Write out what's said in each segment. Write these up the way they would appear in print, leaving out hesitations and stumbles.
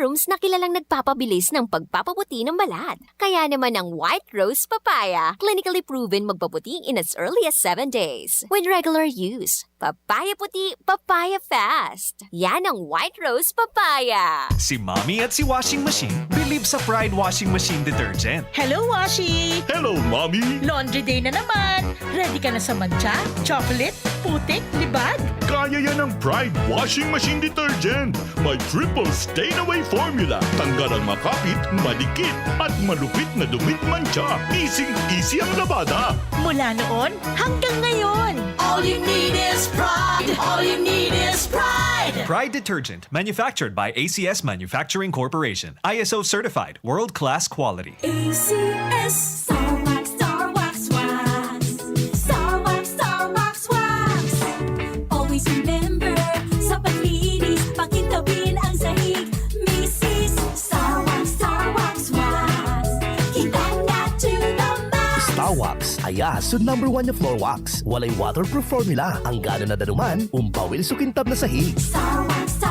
serums na kilalang nagpapabilis ng pagpapaputi ng balat. Kaya naman ang White Rose Papaya, clinically proven magpaputi in as early as 7 days. With regular use, papaya puti, papaya fast. Yan ang White Rose Papaya. Si Mommy at si Washing Machine believe sa Pride Washing Machine Detergent. Hello, Washi! Hello, Mommy! Laundry day na naman! Ready ka na sa mancha, chocolate, putik, libag? Kaya yan ang Pride Washing Machine Detergent. May triple stain-away formula. Tanggal ang makapit, madikit, at malupit na dumit mancha. Easy ang labada. Mula noon hanggang ngayon. All you need is pride. All you need is pride. Pride Detergent, manufactured by ACS Manufacturing Corporation. ISO certified, world-class quality. ACS. Star Wax, Star Wax, Wax. Star Wax, Star Wax, Wax. Always remember, sa paglinis, pakintabin ang sahig. Mrs. Star Wax, Wax. Kitang na to the max. Star Wax, ayasun #1 na floor wax. Walay waterproof formula. Ang gana na danuman, umpawil sukintab na sahig. Star Wax,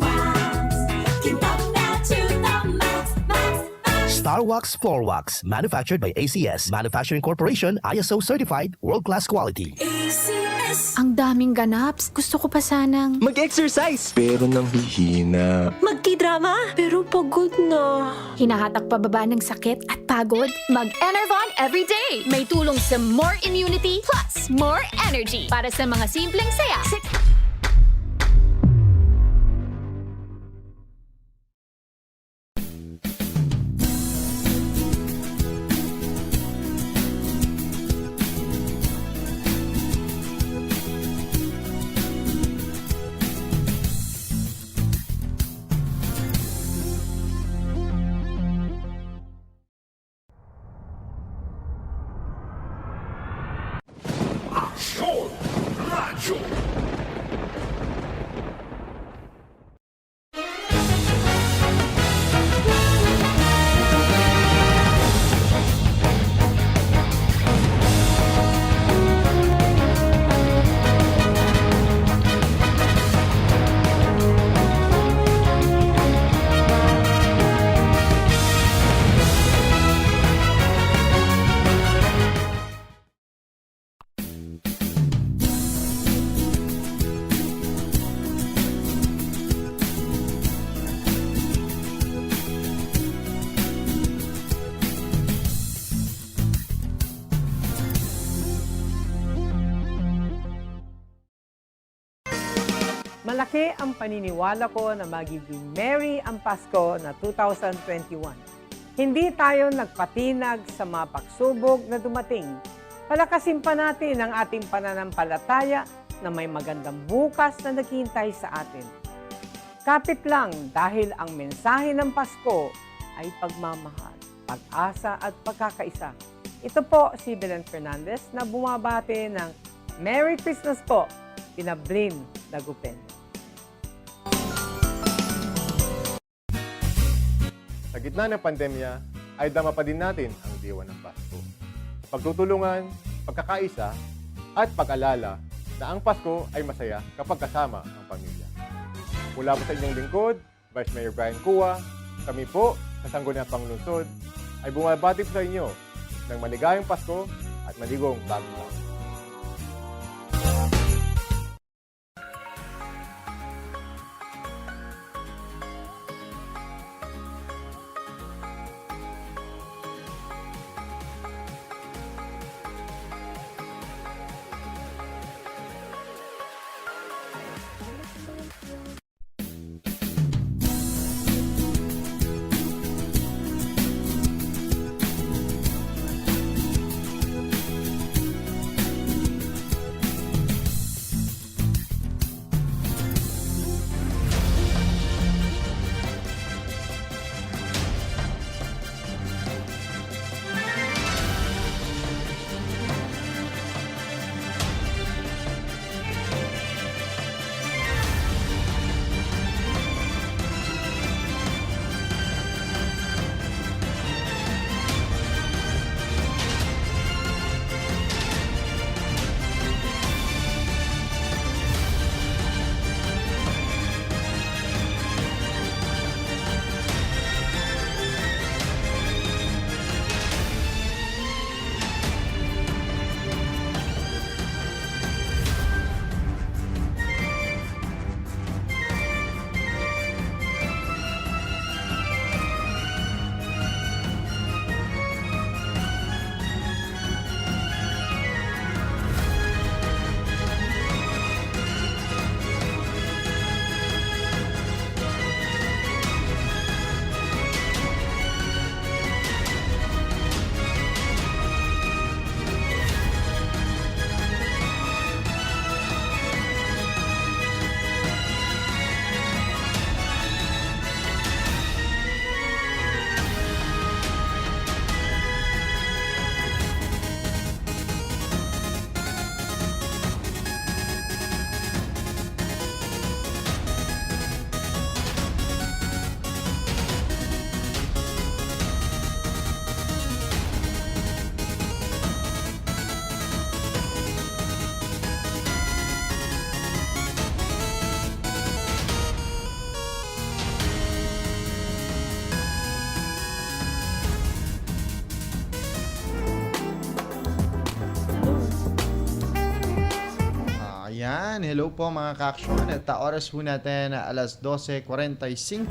Wax. Kitang na to the max, max, max. Star Wax Floor Wax, manufactured by ACS Manufacturing Corporation, ISO certified, world-class quality. ACS. Ang daming ganaps. Gusto ko pa sanang... Mag-exercise! Pero nang hihina. Magki-drama, pero pagod na. Hinahatak pababa ng sakit at pagod? Mag-Enervon everyday! May tulong sa more immunity plus more energy para sa mga simpleng saya. Malaki ang paniniwala ko na magiging merry ang Pasko na 2021. Hindi tayo nagpatinag sa mga pagsubok na dumating. Palakasin pa natin ang ating pananampalataya na may magandang bukas na naghihintay sa atin. Kapit lang dahil ang mensahe ng Pasko ay pagmamahal, pag-asa at pagkakaisa. Ito po si Belen Fernandez na bumabati ng Merry Christmas po, Pinablin Dagupen. Sa gitna ng pandemya, ay dama pa din natin ang diwa ng Pasko. Pagtutulungan, pagkakaisa, at pag-alala na ang Pasko ay masaya kapag kasama ang pamilya. Mula po sa inyong lingkod, Vice Mayor Brian Cua, kami po sa Sangguniang Panglungsod ay bumabati po sa inyo ng maligayang Pasko at maligong bagong taon. Ayan, hello po mga ka-action. At oras po natin alas 12:45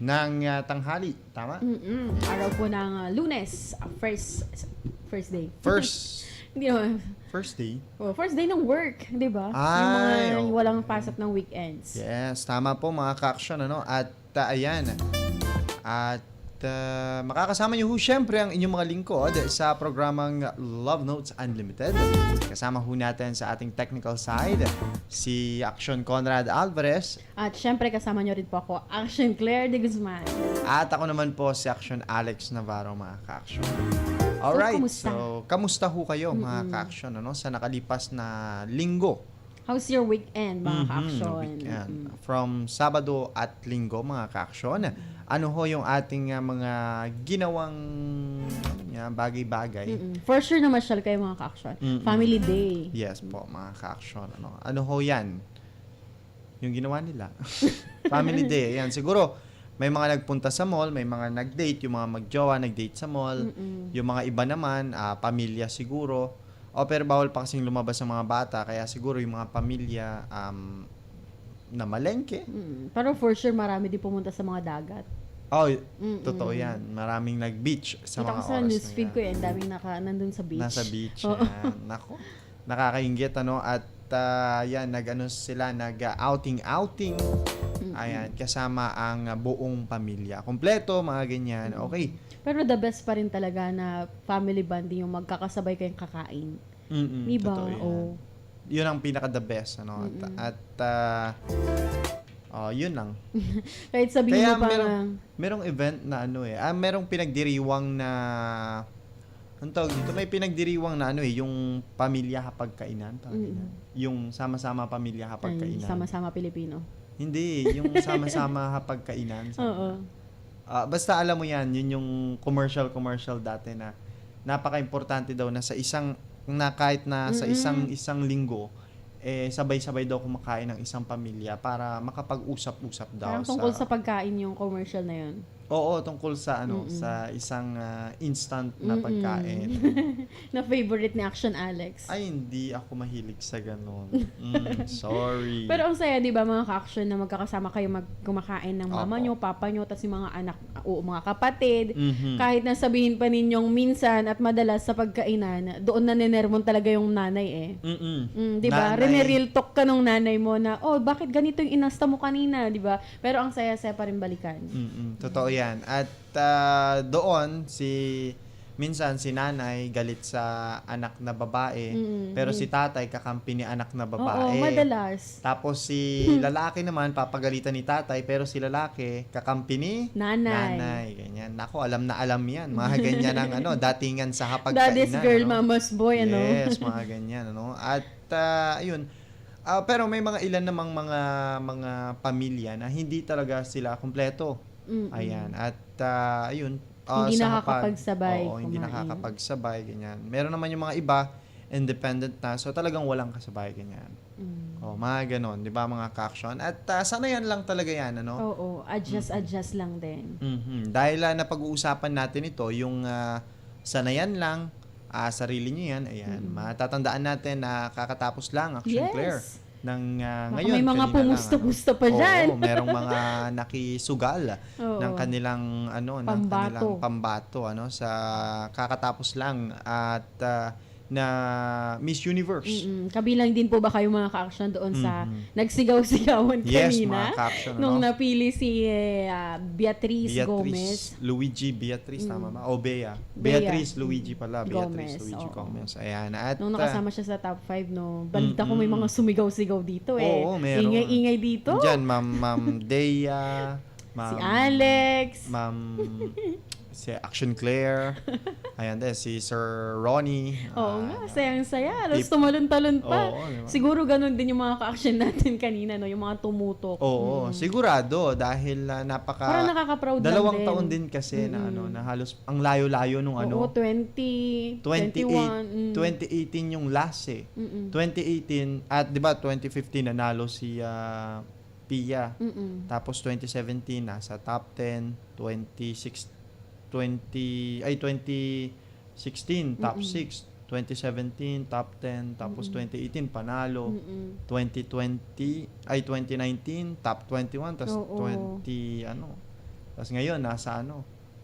ng tanghali. Tama? Araw po ng Lunes, first day. Hindi naman. First day? First day ng work, di ba? Ay, yung mga walang pasok ng weekends. Yes, tama po mga ka-action. At ayan. At makakasama niyo ho syempre ang inyong mga lingkod sa programang Love Notes Unlimited. Kasama ho natin sa ating technical side si Action Conrad Alvarez. At syempre kasama niyo rin po ako, Action Claire de Guzman. At ako naman po si Action Alex Navarro, mga ka-action. Alright, so kamusta ho kayo mga ka-action sa nakalipas na linggo? How's your weekend, mga ka-action? From Sabado at Linggo, mga ka-action. Ano ho yung ating mga ginawang bagay-bagay? For sure na masyal kayo, mga ka-action. Family Day. Yes po, mga ka-action. Ano ho yan? Yung ginawa nila. Family Day. Ayan, siguro may mga nagpunta sa mall, may mga nag-date, yung mga mag-jowa nag-date sa mall. Yung mga iba naman, pamilya siguro. Pero bawal pa kasing lumabas ng mga bata, kaya siguro yung mga pamilya na malengke. Pero for sure, marami din pumunta sa mga dagat. Totoo yan. Maraming nag-beach sa mga oras na yan. Kita ko sa newsfeed ko yan, daming nandun sa beach. Nasa beach, yan. Nako, nakakainggit, At yan, nag-outing. Ayan, kasama ang buong pamilya. Kompleto, mga ganyan. Okay. Pero the best pa rin talaga na family bonding yung magkakasabay kayong kakain. Diba? Yun ang pinaka-the best. At yun lang. Kahit sabihin kaya mo parang... merong event na merong pinagdiriwang na... may pinagdiriwang na yung pamilya hapagkainan. Yung sama-sama pamilya hapagkainan. Sama-sama Pilipino. Hindi, yung sama-sama hapagkainan. Basta alam mo yan, yun yung commercial dati na napaka-importante daw na sa kahit na sa isang linggo, sabay-sabay daw kumakain ng isang pamilya para makapag-usap-usap daw. Parang tungkol sa pagkain yung commercial na yun. Oo, tungkol sa sa isang instant na pagkain. Na favorite ni Action Alex. Ay, hindi ako mahilig sa ganun. Sorry. Pero ang saya, di ba, mga ka-action na magkakasama kayo kumakain ng mama nyo, papa nyo, tapos yung mga anak o mga kapatid. Kahit na sabihin pa ninyong minsan at madalas sa pagkainan, doon na ninermon talaga yung nanay di ba? Real talk ka nung nanay mo na, bakit ganito yung inasta mo kanina, di ba? Pero ang saya-saya pa rin balikan. Totoo yan. At doon, minsan si nanay galit sa anak na babae, pero si tatay kakampi ni anak na babae. Oo, madalas. Tapos si lalaki naman papagalitan ni tatay, pero si lalaki kakampi ni nanay. Ganyan. Nako, alam na alam yan. Mga ganyan ang datingan sa hapagkainan. Daddy's girl, mama's boy, Yes, mga ganyan. At ayun. Pero may mga ilan namang mga pamilya na hindi talaga sila kumpleto. Ayan. At ayun, hindi nakakapagsabay. Hindi nakakapagsabay, ganyan. Meron naman yung mga iba, independent na, so talagang walang kasabay, ganyan. Mga ganon, di ba, mga ka-action? At sana yan lang talaga yan, adjust lang din. Dahil napag-uusapan natin ito, yung sanayan lang, sarili nyo yan, ayan. Matatandaan natin na kakatapos lang, Action Claire. Ngayon, may mga pumusta-pusta pa dyan. Merong mga nakisugal ng kanilang pambato sa kakatapos lang at na Miss Universe. Kabilang din po ba kayo mga ka-action doon sa nagsigaw-sigawan kanina? Yes, mga ka-action. Nung napili si Beatrice Gomez. Luigi Beatrice, tama ba? Bea. Beatrice Luigi pala. Beatrice Luigi Gomez. Ayan. At, nung nakasama siya sa top 5, balita ko may mga sumigaw-sigaw dito Oo, meron. Ingay-ingay dito. Diyan, Ma'am Dea, si Alex, si Action Claire, ayan din, si Sir Ronnie. Nga, sayang-saya. Tapos tumalon-talon pa. Diba? Siguro ganun din yung mga ka-action natin kanina, yung mga tumutok. Sigurado. Dahil parang nakaka-proud lang 2 taon din kasi na halos ang layo-layo nung 2018 yung last 2018 at 'di ba 2015 nanalo si Pia. Tapos 2017 nasa top 10, 2016 top 6, 2017, top 10. Tapos 2018, panalo. 2019, top 21. Tapos 20, Tapos ngayon, nasa 5.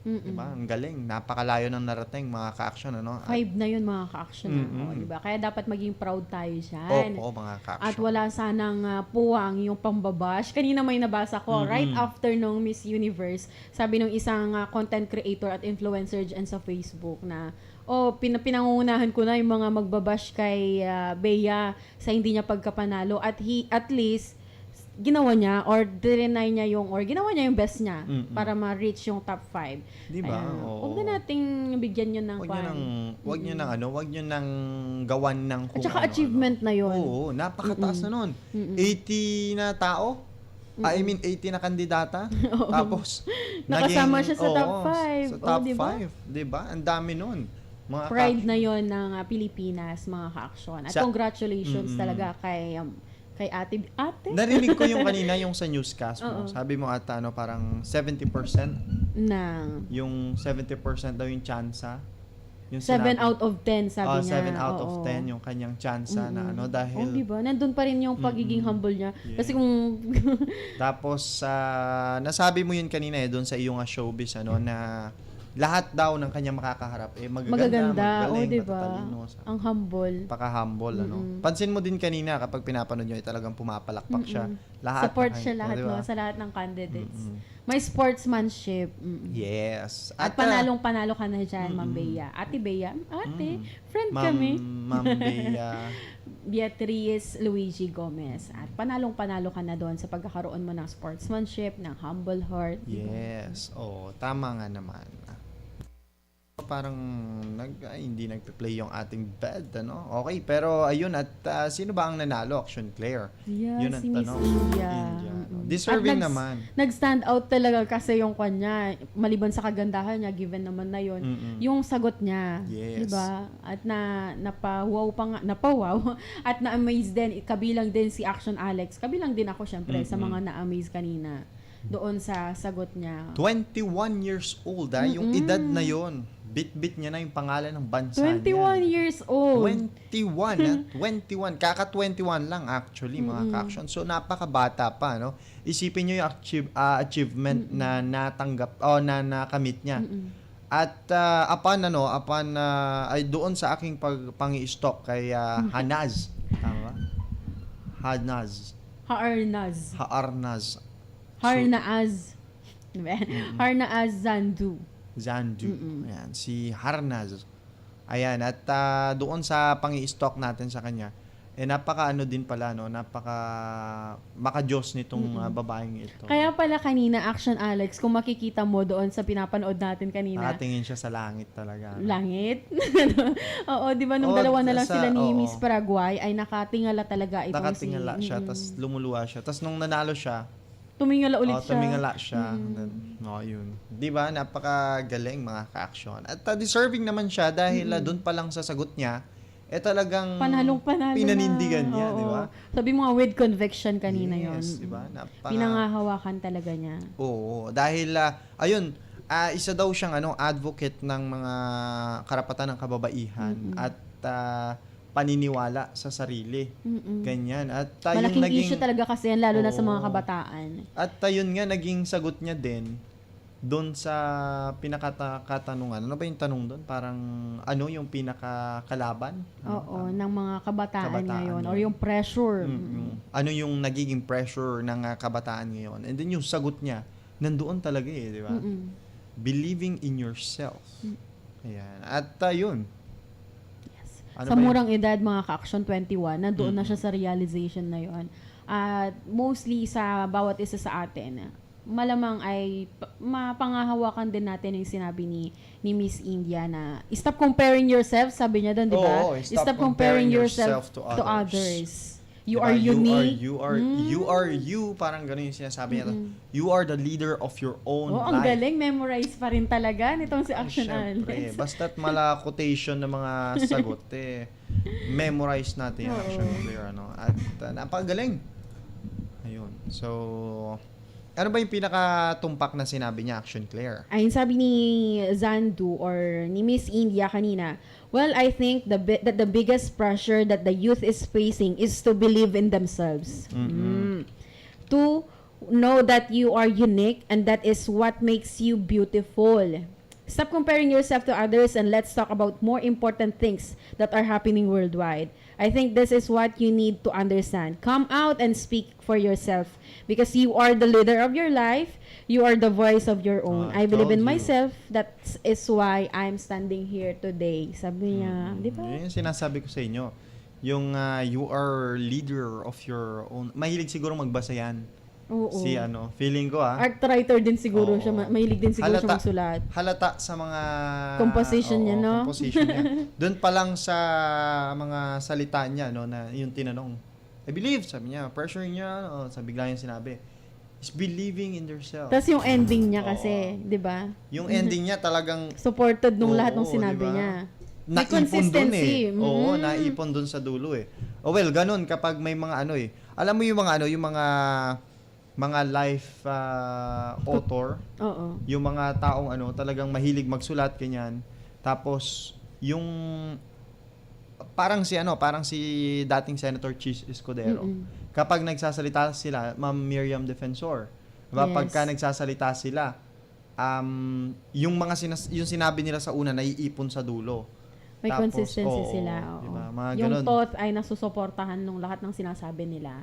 Diba? Ang galing. Napakalayo ng narating, mga ka-action. 5 na yun, mga ka-action. Diba? Kaya dapat maging proud tayo dyan. Oo, mga ka-action. At wala sanang puwang yung pambabash. Kanina may nabasa ko, right after nung Miss Universe, sabi nung isang content creator at influencer dyan sa Facebook na, pinangungunahan ko na yung mga magbabash kay Bea sa hindi niya pagkapanalo. At at least, ginawa niya or deny niya ginawa niya yung best niya para ma-reach yung top 5. Diba? Huwag na nating bigyan yun ng Huwag niyo nang gawan ng at saka achievement na yun. Oo, napakataas na nun. 80 na tao? I mean, 80 na kandidata. Tapos, nakasama siya sa top 5. Sa top 5. Diba? Ang dami nun. Mga pride na yon ng Pilipinas, mga ka-action. At congratulations talaga kay ate. Narinig ko yung kanina yung sa newscast mo. Sabi mo ata parang 70% yung 70% daw yung tsansa. Yung 7 out of 10 sabi niya. 7 out of 10 yung kanyang tsansa na dahil diba? Nandun pa rin yung pagiging humble niya. Yeah. Kasi kung tapos nasabi mo yun kanina doon sa iyong showbiz na lahat daw ng kanya makakaharap magaganda, diba? Ang humble. Paka-humble, Pansin mo din kanina kapag pinapanood nyo, talagang pumapalakpak siya. Lahat support siya lahat, diba? Sa lahat ng candidates. May sportsmanship. Yes. At panalong-panalo ka na dyan, Ma'am Bea. Ate Bea, friend kami. Ma'am Bea. Beatrice Luigi Gomez. At panalong-panalo ka na doon sa pagkakaroon mo ng sportsmanship, ng humble heart. Yes. Tama nga naman. Parang hindi nagpe-play yung ating bed, Okay, pero ayun, at sino ba ang nanalo? Action Claire. Yeah, yun ang si Miss tanong. India. Deserving naman. Nag-stand out talaga kasi yung kanya, maliban sa kagandahan niya, given naman na yun, yung sagot niya. Yes. Diba? At napawaw. At na-amaze din, kabilang din si Action Alex. Kabilang din ako syempre sa mga na-amaze kanina doon sa sagot niya. 21 years old, yung edad na yon. Bit-bit niya na yung pangalan ng bansa 21 years old. 21, 21. Kaka-21 lang actually, mga ka-action. So, napakabata pa, Isipin niyo yung achievement na natanggap, na nakamit niya. At ay doon sa aking pang-i-stalk kay Hanaz. Tama ba? Harnaz. Harnaaz Zandu. Ayan, si Harnaz. Ayan, at doon sa pang-i-stalk natin sa kanya, napaka din pala, napaka maka-Diyos nitong babaeng ito. Kaya pala kanina, Action Alex, kung makikita mo doon sa pinapanood natin kanina. Nakatingin siya sa langit talaga. Langit? Oo, di ba nung dalawa na lang sila ni Miss Paraguay, ay nakatingala talaga itong nakatingala siya, tas lumuluwa siya. Tas nung nanalo siya, tumingala ulit siya. Tumingala siya. Yun. Di ba? Napakagaling, mga ka-action. At deserving naman siya dahil doon pa lang sa sagot niya, talagang panalo pinanindigan niya, di ba? Sabi mo with conviction kanina yon. Yes, di ba? Pinangahawakan talaga niya. Oo. Dahil, isa daw siyang advocate ng mga karapatan ng kababaihan at paniniwala sa sarili. Ganyan. At malaking issue talaga kasi yan, lalo na sa mga kabataan. At yun nga, naging sagot niya din doon sa pinakakatanungan. Ano ba yung tanong doon? Parang yung pinakakalaban? Oo, ng mga kabataan ngayon. Or yung pressure. Ano yung nagiging pressure ng kabataan ngayon? And then yung sagot niya, nandoon talaga di ba? Believing in yourself. Ayan. At yun. Sa murang edad, mga ka-action 21, nandoon na siya sa realization na yon. At mostly sa bawat isa sa atin, malamang ay mapangahawakan din natin yung sinabi ni Miss India na stop comparing yourself, sabi niya doon, di ba? Stop comparing yourself to others. You are unique. You are you. Parang gano'n yung sinasabi niya. You are the leader of your own life. Ang galing. Memorize pa rin talaga nitong si Action Alex. Basta't mala quotation ng mga sagot, memorize natin yung Action Clear. At napakagaling. Ayun. So, Ano ba yung pinakatumpak na sinabi niya, Action Claire? Ayun sabi ni Zandu or ni Miss India kanina, well, I think that the biggest pressure that the youth is facing is to believe in themselves. To know that you are unique and that is what makes you beautiful. Stop comparing yourself to others and let's talk about more important things that are happening worldwide. I think this is what you need to understand. Come out and speak for yourself because you are the leader of your life. You are the voice of your own. I believe in myself. That is why I'm standing here today. Sabi niya, di ba? Yun yung sinasabi ko sa inyo. Yung you are leader of your own. Mahilig siguro magbasa yan. Oo. Si feeling ko Art writer din siguro siya. Mahilig din siguro siya magsulat. Halata sa mga composition niya, no? Composition niya. Doon pa lang sa mga salita niya, no, na yung tinanong, I believe, sabi niya, pressure niya, sabi bigla yung sinabi, is believing in yourself. Tapos yung ending niya kasi, di ba? Yung ending niya talagang supported nung lahat ng sinabi niya. May consistency. Oo, naipon dun sa dulo eh. Oh well, ganun kapag may mga alam mo yung mga life author, yung mga taong talagang mahilig magsulat ganyan. Tapos yung parang si dating Senator Chis Escudero. Kapag nagsasalita sila, Ma'am Miriam Defensor, diba? Yes. Pagka nagsasalita sila, yung yung sinabi nila sa una naiipon sa dulo. May consistency sila. Diba? Mga yung ganun. thought ay nasusuportahan ng lahat ng sinasabi nila.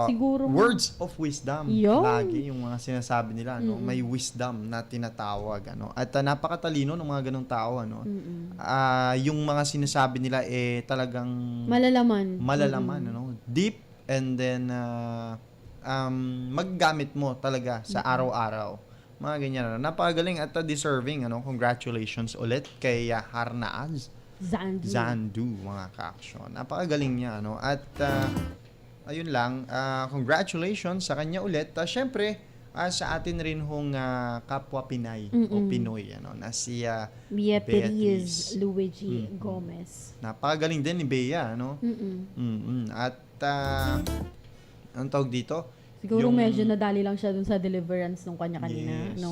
Siguro words of wisdom. Yun. Lagi yung mga sinasabi nila, may wisdom na tinatawag, At napakatalino ng mga ganung tao, yung mga sinasabi nila talagang malalaman, deep, and then maggamit mo talaga sa araw-araw. Mga ganyan, napakagaling at deserving, Congratulations ulit kay Harnaaz Zandu, mga ka-action. Napakagaling niya, At ayun lang, congratulations sa kanya ulit. Syempre, sa atin rin hong kapwa Pinay o Pinoy, na si Beatriz Luigi Gomez. Napakagaling din ni Bea, At ang tawag dito, siguro medyo nadali lang siya dun sa deliverance nung kanya kanina. Yes.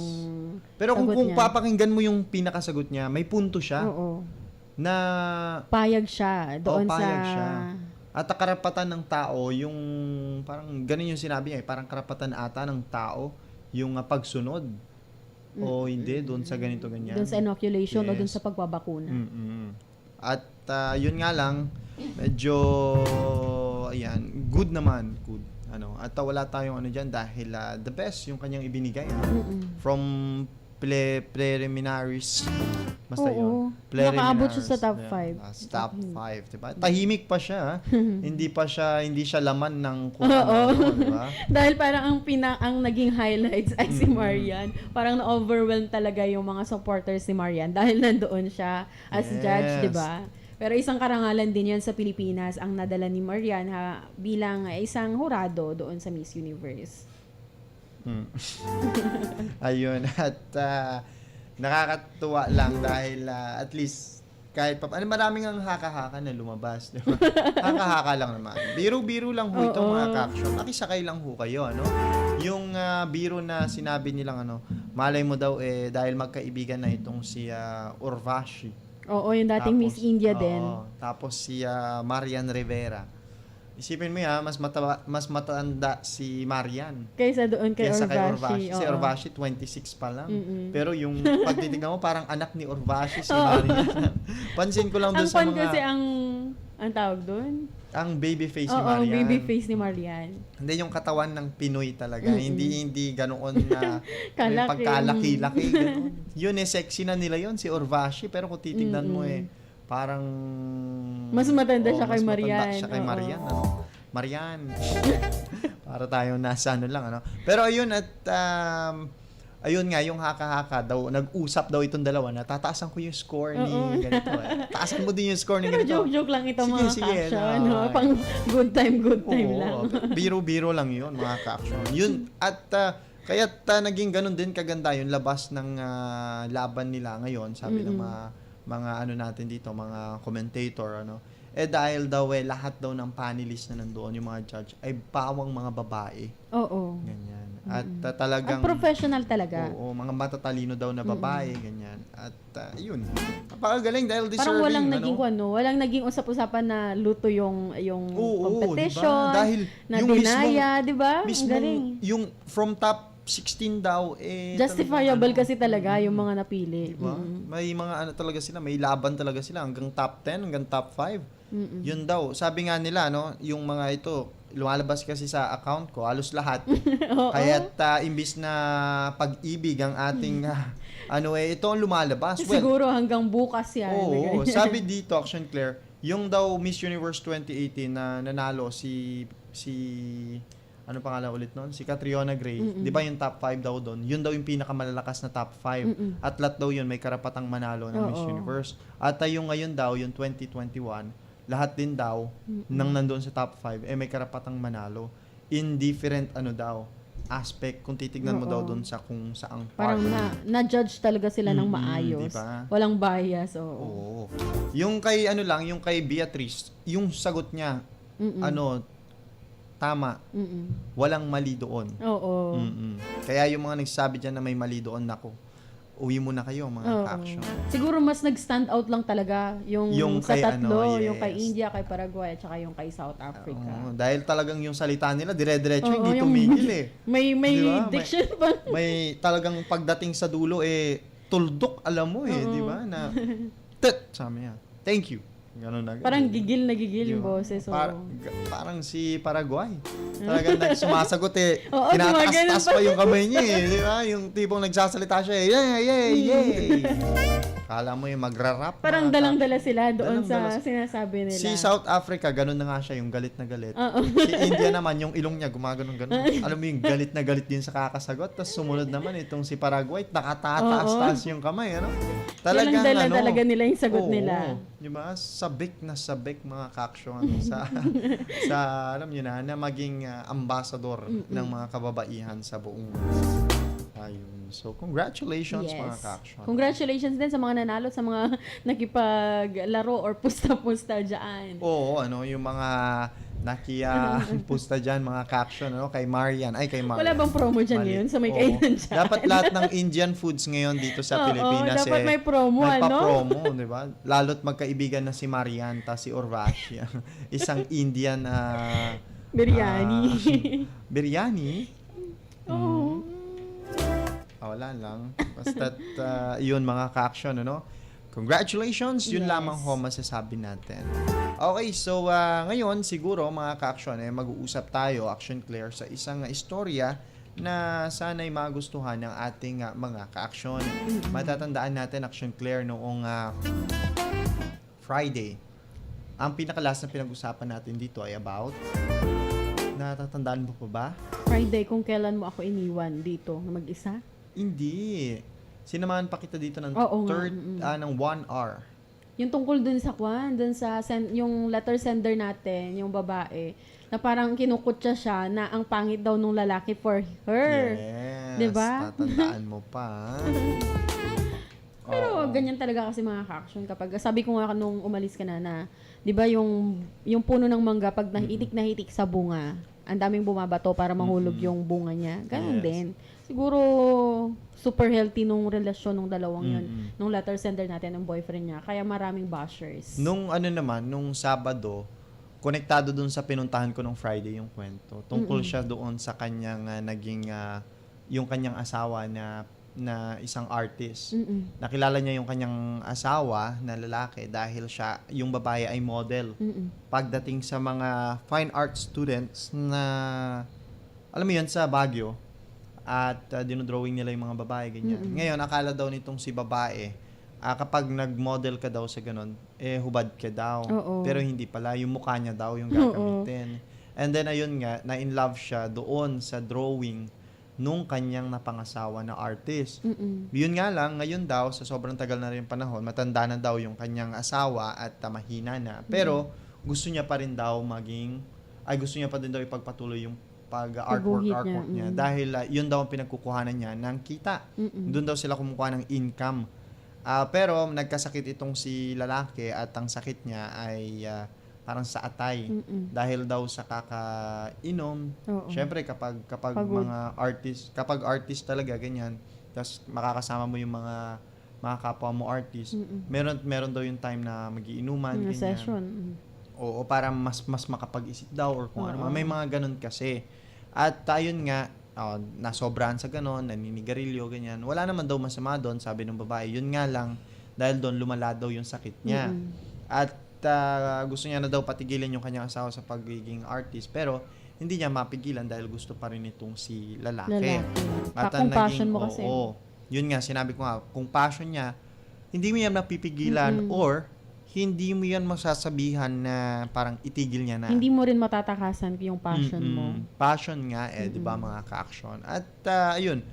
Pero kung papakinggan mo yung pinakasagot niya, may punto siya. Oo. Na payag siya doon siya. At karapatan ng tao, yung parang ganun yung sinabi niya, parang karapatan ata ng tao yung pagsunod. O hindi, doon sa ganito ganyan. Doon sa inoculation o doon sa pagbabakuna. At yun nga lang, medyo good naman, good. At wala tayong dyan dahil the best yung kanyang ibinigay. From preliminaries. Basta yun. Nakaabot siya sa top 5. Top 5, diba? Tahimik pa siya. hindi siya laman ng kung diba? Dahil parang ang naging highlights ay si Marian. Parang na-overwhelm talaga yung mga supporters ni Marian dahil nandoon siya as judge, diba? Pero isang karangalan din yan sa Pilipinas ang nadala ni Marian bilang isang hurado doon sa Miss Universe. Ayun, at nakakatuwa lang dahil at least kahit maraming ang haka-haka na lumabas, diba? Haka-haka lang naman. Biro-biro lang ho itong mga ka-action. Nakisakay lang ho kayo, Yung biro na sinabi nilang malay mo daw dahil magkaibigan na itong si Urvashi. Oo, yung dating Miss India din. Tapos si Marian Rivera. Isipin mo mas matanda si Marian kaysa doon kay Urvashi. Si Urvashi 26 pa lang. Pero yung pagtitignan mo parang anak ni Urvashi si Marian. Pansin ko lang doon sa mga kasi ang tawag doon, ang baby face ni Marian. Oo, baby face ni Marian. Hindi yung katawan ng Pinoy talaga. Hindi ganoon na pagkalaki-laki ganoon. Yun sexy na nila yun si Urvashi, pero kung titignan mo parang mas matanda siya kay Marian. Mas matanda siya kay Marian. Marian. Para tayo nasa lang. Pero ayun at ayun nga, yung haka-haka daw, nag-usap daw itong dalawa na tataasan ko yung score ni ganito. Taasan mo din yung score ni ganito. Pero joke lang ito mga ka-action. Pang good time lang. Biro-biro lang yun, mga ka-action. Yun, at kaya't naging ganun din kaganda yung labas ng laban nila ngayon, sabi ng mga natin dito, mga commentator, dahil daw lahat daw ng panelists na nandoon, yung mga judge, ay pawang mga babae. Oo. Ganyan. At talagang... At professional talaga. Oo, mga matatalino daw na babae, ganyan. At yun, napakagaling dahil deserving. Parang walang naging walang naging usap-usapan na luto yung competition, diba? Dahil na dinaya, di ba? Ang galing. Yung from top 16 daw, justifiable kasi talaga yung mga napili. Diba? May mga talaga sila, may laban talaga sila hanggang top 10, hanggang top 5. Yun daw. Sabi nga nila, no, yung mga ito, lumalabas kasi sa account ko, halos lahat. Kaya't imbis na pag-ibig ang ating, ito ang lumalabas. Siguro hanggang bukas yan. Oo. Sabi dito, Action Claire, yung daw Miss Universe 2018 na nanalo si ano pangalan ulit noon? Si Catriona Gray. Di ba yung top 5 daw doon? Yun daw yung pinakamalalakas na top 5. At lahat daw yun may karapatang manalo ng Miss Universe. At yung ngayon daw, yung 2021, lahat din daw nang nandoon sa top 5 may karapatang manalo in different aspect kung titignan mo daw doon sa kung saang part. Parang na-judge talaga sila ng maayos. Diba? Walang bias. Oo. Yung kay yung kay Beatrice, yung sagot niya tama. Walang mali doon. Oo. Kaya yung mga nagsasabi diyan na may mali doon, nako, uwi muna kayo mga action. Siguro mas nag-stand out lang talaga yung sa kay tatlo, yung kay India, kay Paraguay, at saka yung kay South Africa. Dahil talagang yung salita nila, dire-diretso, hindi tumigil May diba? Diction pa. May talagang pagdating sa dulo, tuldok, alam mo di ba? Na, sabi niya, thank you. Ganun na. Parang gigil na gigil yung boses. Parang si Paraguay. Talagang sumasagot Oo, tinataas-taas pa yung kamay niya di ba? Yung tipong nagsasalita siya yay. Kala mo yung magra-rap. Parang dalang-dala sila doon sa sinasabi nila. Si South Africa, ganun na nga siya, yung galit na galit. Si India naman, yung ilong niya, gumaganon-ganon. Alam mo yung galit na galit din sa kakasagot. Tapos sumunod naman itong si Paraguay, nakatataas-taas yung kamay. Talagang dala talaga nila yung sagot nila. Diba? Sabik na sabik mga kaksyon sa alam nyo na maging ambassador ng mga kababaihan sa buong ayun. So, congratulations mga ka-action. Congratulations din sa mga nanalo, sa mga nakipaglaro or pusta-pusta dyan. Oo, yung mga pusta dyan, mga ka-action, kay Marian. Wala bang promo dyan ngayon sa may kainan dyan? Dapat lahat ng Indian foods ngayon dito sa Pilipinas. Dapat may promo, may pa-promo, di ba? Lalo't magkaibigan na si Marian ta si Orvasia. Isang Indian biryani. Biryani? Oo. Wala lang. Basta't yun mga ka-action, Congratulations! Yun lamang ho masasabi natin. Okay, so ngayon siguro mga ka-action, mag-uusap tayo, Action Claire, sa isang istorya na sana'y magustuhan ng ating mga ka-action. Matatandaan natin, Action Claire, noong Friday. Ang pinakalas na pinag-usapan natin dito ay about... Natatandaan mo pa ba? Friday, kung kailan mo ako iniwan dito na mag-isa? Hindi. Sinamahan pa kita dito ng ng 1 hour. Yung tungkol dun sa yung letter sender natin, yung babae, na parang kinukutya siya na ang pangit daw nung lalaki for her. Yes. Diba? Tatandaan mo pa. Pero ganyan talaga kasi mga ka-action kapag sabi ko nga nung umalis ka na 'di ba yung puno ng mangga pag nahitik sa bunga, ang daming bumabato para mahulog yung bunga niya. Ganun din. Siguro super healthy nung relasyon nung dalawang yun, nung letter sender natin ng boyfriend niya. Kaya maraming bashers. Nung nung Sabado, konektado dun sa pinuntahan ko nung Friday yung kwento. Tungkol siya doon sa kanyang yung kanyang asawa na isang artist. Nakilala niya yung kanyang asawa na lalaki dahil yung babae ay model. Pagdating sa mga fine art students na, alam mo yun, sa Baguio, at dinodrawing nila yung mga babae, ganyan. Ngayon, akala daw nitong si babae, kapag nag-model ka daw sa ganon, hubad ka daw. Pero hindi pala, yung mukha niya daw yung gagamitin. And then, ayun nga, na-in love siya doon sa drawing nung kanyang napangasawa na artist. Yun nga lang, ngayon daw, sa sobrang tagal na rin panahon, matanda na daw yung kanyang asawa at mahina na. Pero, gusto niya pa rin daw gusto niya pa din daw ipagpatuloy yung pag-artwork niya. Dahil yun daw ang pinagkukuhanan niya ng kita. Doon daw sila kumukuha ng income. Pero nagkasakit itong si lalaki at ang sakit niya ay parang sa atay. Dahil daw sa kakainom, Oo. syempre kapag Pagod. mga kapag artist talaga ganyan, tapos makakasama mo yung mga kapwa mo artist, meron daw yung time na magiinuman, ganyan. Session. Oo, para mas makapag-isip daw or kung ano. Oo. May mga ganun kasi. At ayun nga, nasobrahan sa ganon, naninigarilyo, ganyan. Wala naman daw masama doon, sabi ng babae. Yun nga lang, dahil doon lumala daw yung sakit niya. At gusto niya na daw patigilan yung kanyang asawa sa pagiging artist. Pero hindi niya mapigilan dahil gusto pa rin itong si lalaki. At Kung passion mo kasi. Oo, yun nga, sinabi ko nga, kung passion niya, hindi mo yan napipigilan or hindi mo yan masasabihan na parang itigil niya na. Hindi mo rin matatakasan yung passion mo. Passion nga, di ba, mga ka-action. At ayun,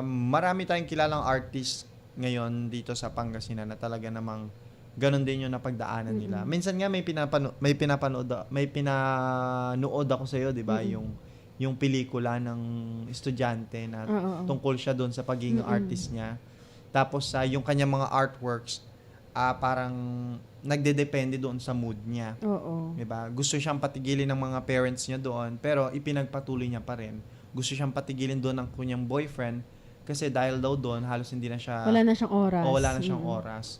marami tayong kilalang artist ngayon dito sa Pangasinan na talaga namang ganon din yung napagdaanan nila. Minsan nga may pinanood ako sa iyo, 'di ba? Yung pelikula ng estudyante na tungkol siya doon sa pagiging artist niya. Tapos yung kanyang mga artworks parang nagdedepende doon sa mood niya. Oo. 'Di ba? Gusto siyang patigilin ng mga parents niya doon, pero ipinagpatuloy niya pa rin. Gusto siyang patigilin doon ng kanyang boyfriend kasi dahil daw doon halos hindi na siya wala na siyang oras. Wala na siyang oras.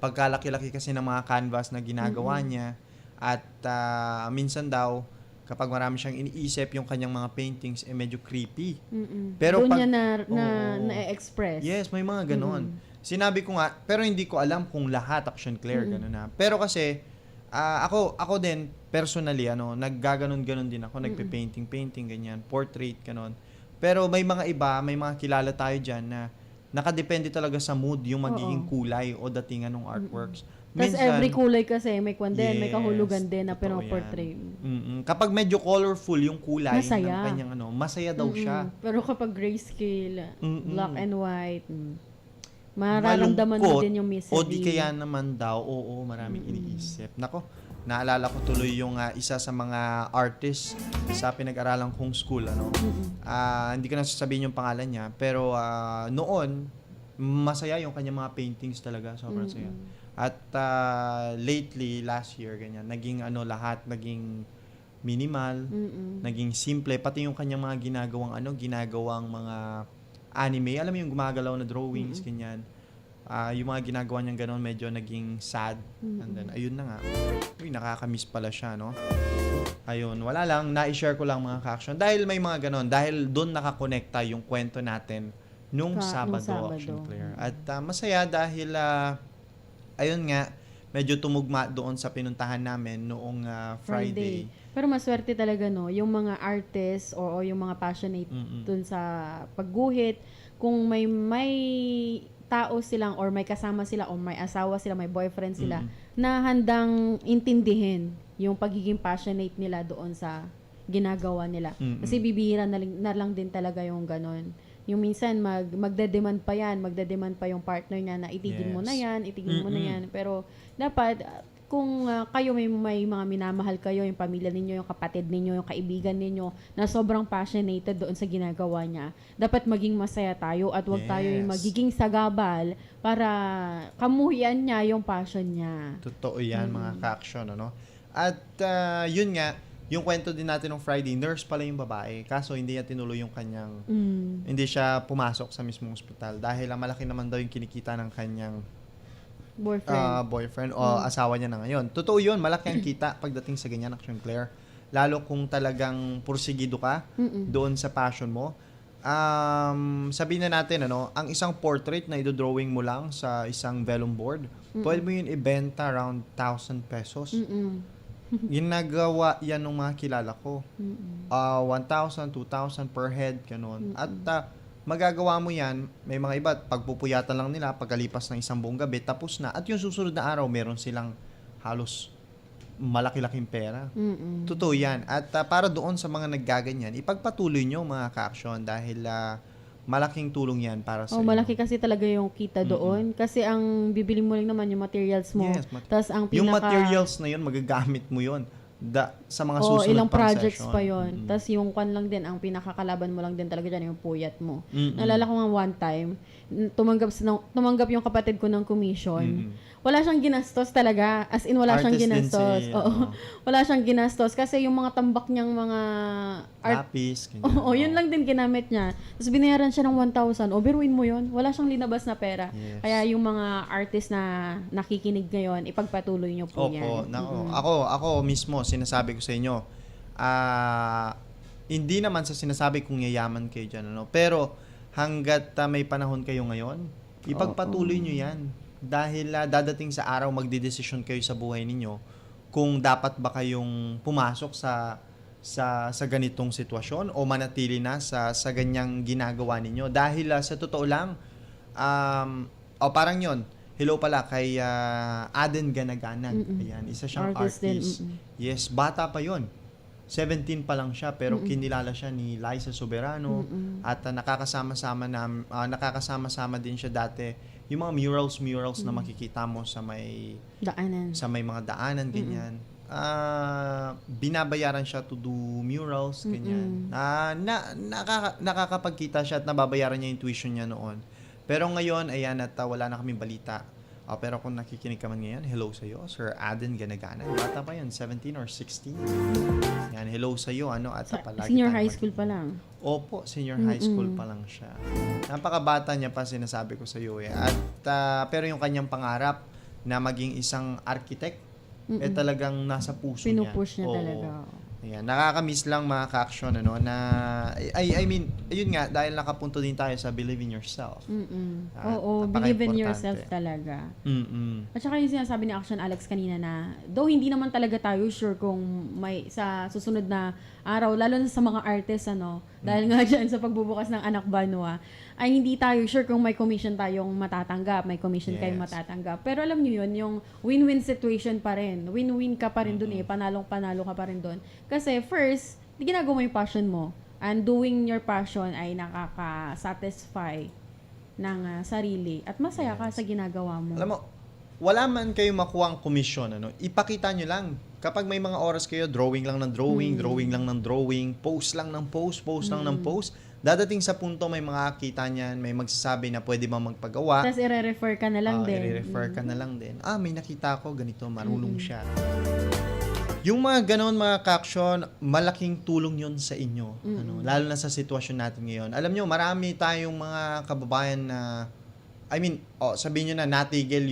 Pagkalaki-laki kasi ng mga canvas na ginagawa niya at minsan daw kapag marami siyang iniisip yung kanyang mga paintings medyo creepy. Pero doon niya na-express. Yes, may mga ganon. Sinabi ko nga, pero hindi ko alam kung lahat Action Claire ganon na. Pero kasi ako din personally naggaganon-ganon din ako, nagpe-painting ganyan, portrait ganon. Pero may mga kilala tayo diyan na nakadepende talaga sa mood yung magiging kulay o datingan ng artworks. Tapos every kulay kasi may kwanden, may kahulugan din na pinoportray. Kapag medyo colorful yung kulay masaya. ng kanyang masaya daw siya. Pero kapag grayscale, black and white, mararamdaman mo din yung misery. O di kaya naman daw, maraming iniisip. Nako, naalala ko tuloy yung isa sa mga artists sa pinag-aralan kong school. Hindi ko na sasabihin yung pangalan niya, pero noon, masaya yung kanyang mga paintings talaga. Sobrang saya. At lately, last year, ganyan, naging lahat, naging minimal, naging simple, pati yung kanyang mga ginagawang mga anime, alam mo yung gumagalaw na drawings, ganyan. Yung mga ginagawa niyang gano'n, medyo naging sad. And then, ayun na nga. Uy, nakakamiss pala siya, no? Ayun, wala lang. Na-share ko lang mga ka-action. Dahil may mga gano'n. Dahil doon nakakonekta yung kwento natin nung Sabado. Action Claire. At masaya dahil, ayun nga, medyo tumugma doon sa pinuntahan namin noong Friday. Pero maswerte talaga, no? Yung mga artists o yung mga passionate doon sa pagguhit, kung may tao silang or may kasama sila o may asawa sila, may boyfriend sila na handang intindihin yung pagiging passionate nila doon sa ginagawa nila. Kasi bibihira na lang din talaga yung ganon. Yung minsan magdedemand pa yung partner niya na itigil mo na yan, itigil mo na yan. Pero dapat kung kayo may mga minamahal kayo, yung pamilya ninyo, yung kapatid ninyo, yung kaibigan ninyo na sobrang passionate doon sa ginagawa niya, dapat maging masaya tayo at wag tayo yung magiging sagabal para kamuhian niya yung passion niya. Totoo yan, mga ka-action, At yun nga, yung kwento din natin ng Friday, nurse pala yung babae, kaso hindi niya tinuloy yung kanyang, hindi siya pumasok sa mismong ospital dahil malaki naman daw yung kinikita ng kanyang boyfriend o asawa niya na ngayon. Totoo yun, malaki ang kita pagdating sa ganyan, Action Claire. Lalo kung talagang pursigido ka doon sa passion mo. Sabihin na natin, ang isang portrait na idodrawing mo lang sa isang vellum board, pwede mo yun ibenta around 1,000 pesos. Ginagawa yan ng mga kilala ko. 1,000, 2,000 per head, ganun. At magagawa mo yan, may mga iba, pagpupuyatan lang nila, pagkalipas ng isang buong gabi, tapos na. At yung susunod na araw, meron silang halos malaki-laking pera. Totoo yan. At para doon sa mga naggaganyan, ipagpatuloy nyo mga ka-action dahil malaking tulong yan para sa inyo. Malaki kasi talaga yung kita doon. Kasi ang bibili mo lang naman yung materials mo. Yes, Tas ang yung materials na yun, magagamit mo yun. sa mga Oo, susunod ilang pang projects session. pa yon. Tapos yung kwan lang din, ang pinakakalaban mo lang din talaga dyan, yung puyat mo. Mm-mm. Naalala ko nga one time, tumanggap yung kapatid ko ng commission. Wala siyang ginastos talaga. As in, wala siyang Artist din ginastos. si, Oo. Wala siyang ginastos. Kasi yung mga tambak niyang mga Lapis, ganyan. Oo, yun lang din ginamit niya. Tapos binayaran siya ng 1,000. O, biruin mo yun. Wala siyang linabas na pera. Yes. Kaya yung mga artist na nakikinig ngayon, ipagpatuloy niyo po yan. Opo. Ako mismo, sinasabi ko sa inyo, hindi naman sa sinasabi kong yayaman kayo dyan, ano? Pero hanggat may panahon kayo ngayon, ipagpatuloy nyo yan. Dahil dadating sa araw, magdidesisyon kayo sa buhay ninyo kung dapat ba kayong pumasok sa ganitong sitwasyon o manatili na sa ganyang ginagawa ninyo. Dahil sa totoo lang, parang yon. Hello pala kay Aden Ganaganan. Ayan, isa siyang artist. Yes, bata pa yon. 17 pa lang siya pero kinilala siya ni Liza Soberano at nakakasama-sama din siya dati. Yung mga murals na makikita mo sa may mga daanan ganyan. Binabayaran siya to do murals ganyan. Nakakapagkita siya at nababayaran niya yung tuition niya noon. Pero ngayon ayan at wala na kaming balita. Pero kung nakikinig ka man ngayon, hello sa iyo, Sir Aden Ganaganan. Bata pa yun, 17 or 16. Yan, hello sa iyo, at palagi senior high school pa lang. Opo, senior high school pa lang siya. Napakabata niya pa, sinasabi ko sa iyo eh. At pero yung kanyang pangarap na maging isang architect, talagang nasa puso niya. Pinupush niya talaga. Ayan, nakakamiss lang mga ka-action na I mean, ayun nga dahil nakapunto din tayo sa believe in yourself. Oo, believe in yourself talaga. At saka yung sinasabi ni Action Alex kanina na though hindi naman talaga tayo sure kung may sa susunod na araw, lalo na sa mga artists dahil nga dyan sa pagbubukas ng Anak Banwa, ay hindi tayo sure kung may commission tayong matatanggap, may commission kayong matatanggap. Pero alam niyo yun, yung win-win situation pa rin. Win-win ka pa rin dun panalong-panalo ka pa rin dun. Kasi first, ginagawa mo yung passion mo. And doing your passion ay nakaka-satisfy ng sarili. At masaya ka sa ginagawa mo. Alam mo, wala man kayo makuha ang komisyon, ipakita nyo lang. Kapag may mga oras kayo, drawing lang ng drawing, drawing lang ng drawing, post lang ng post, lang ng post, dadating sa punto may mga kita niyan, may magsasabi na pwede bang magpagawa. Tapos i-refer ka na lang din. I-refer ka na lang din. May nakita ko, ganito, marunong siya. Yung mga ganon mga ka-action, malaking tulong yun sa inyo. Lalo na sa sitwasyon natin ngayon. Alam nyo, marami tayong mga kababayan na, sabihin nyo na natigil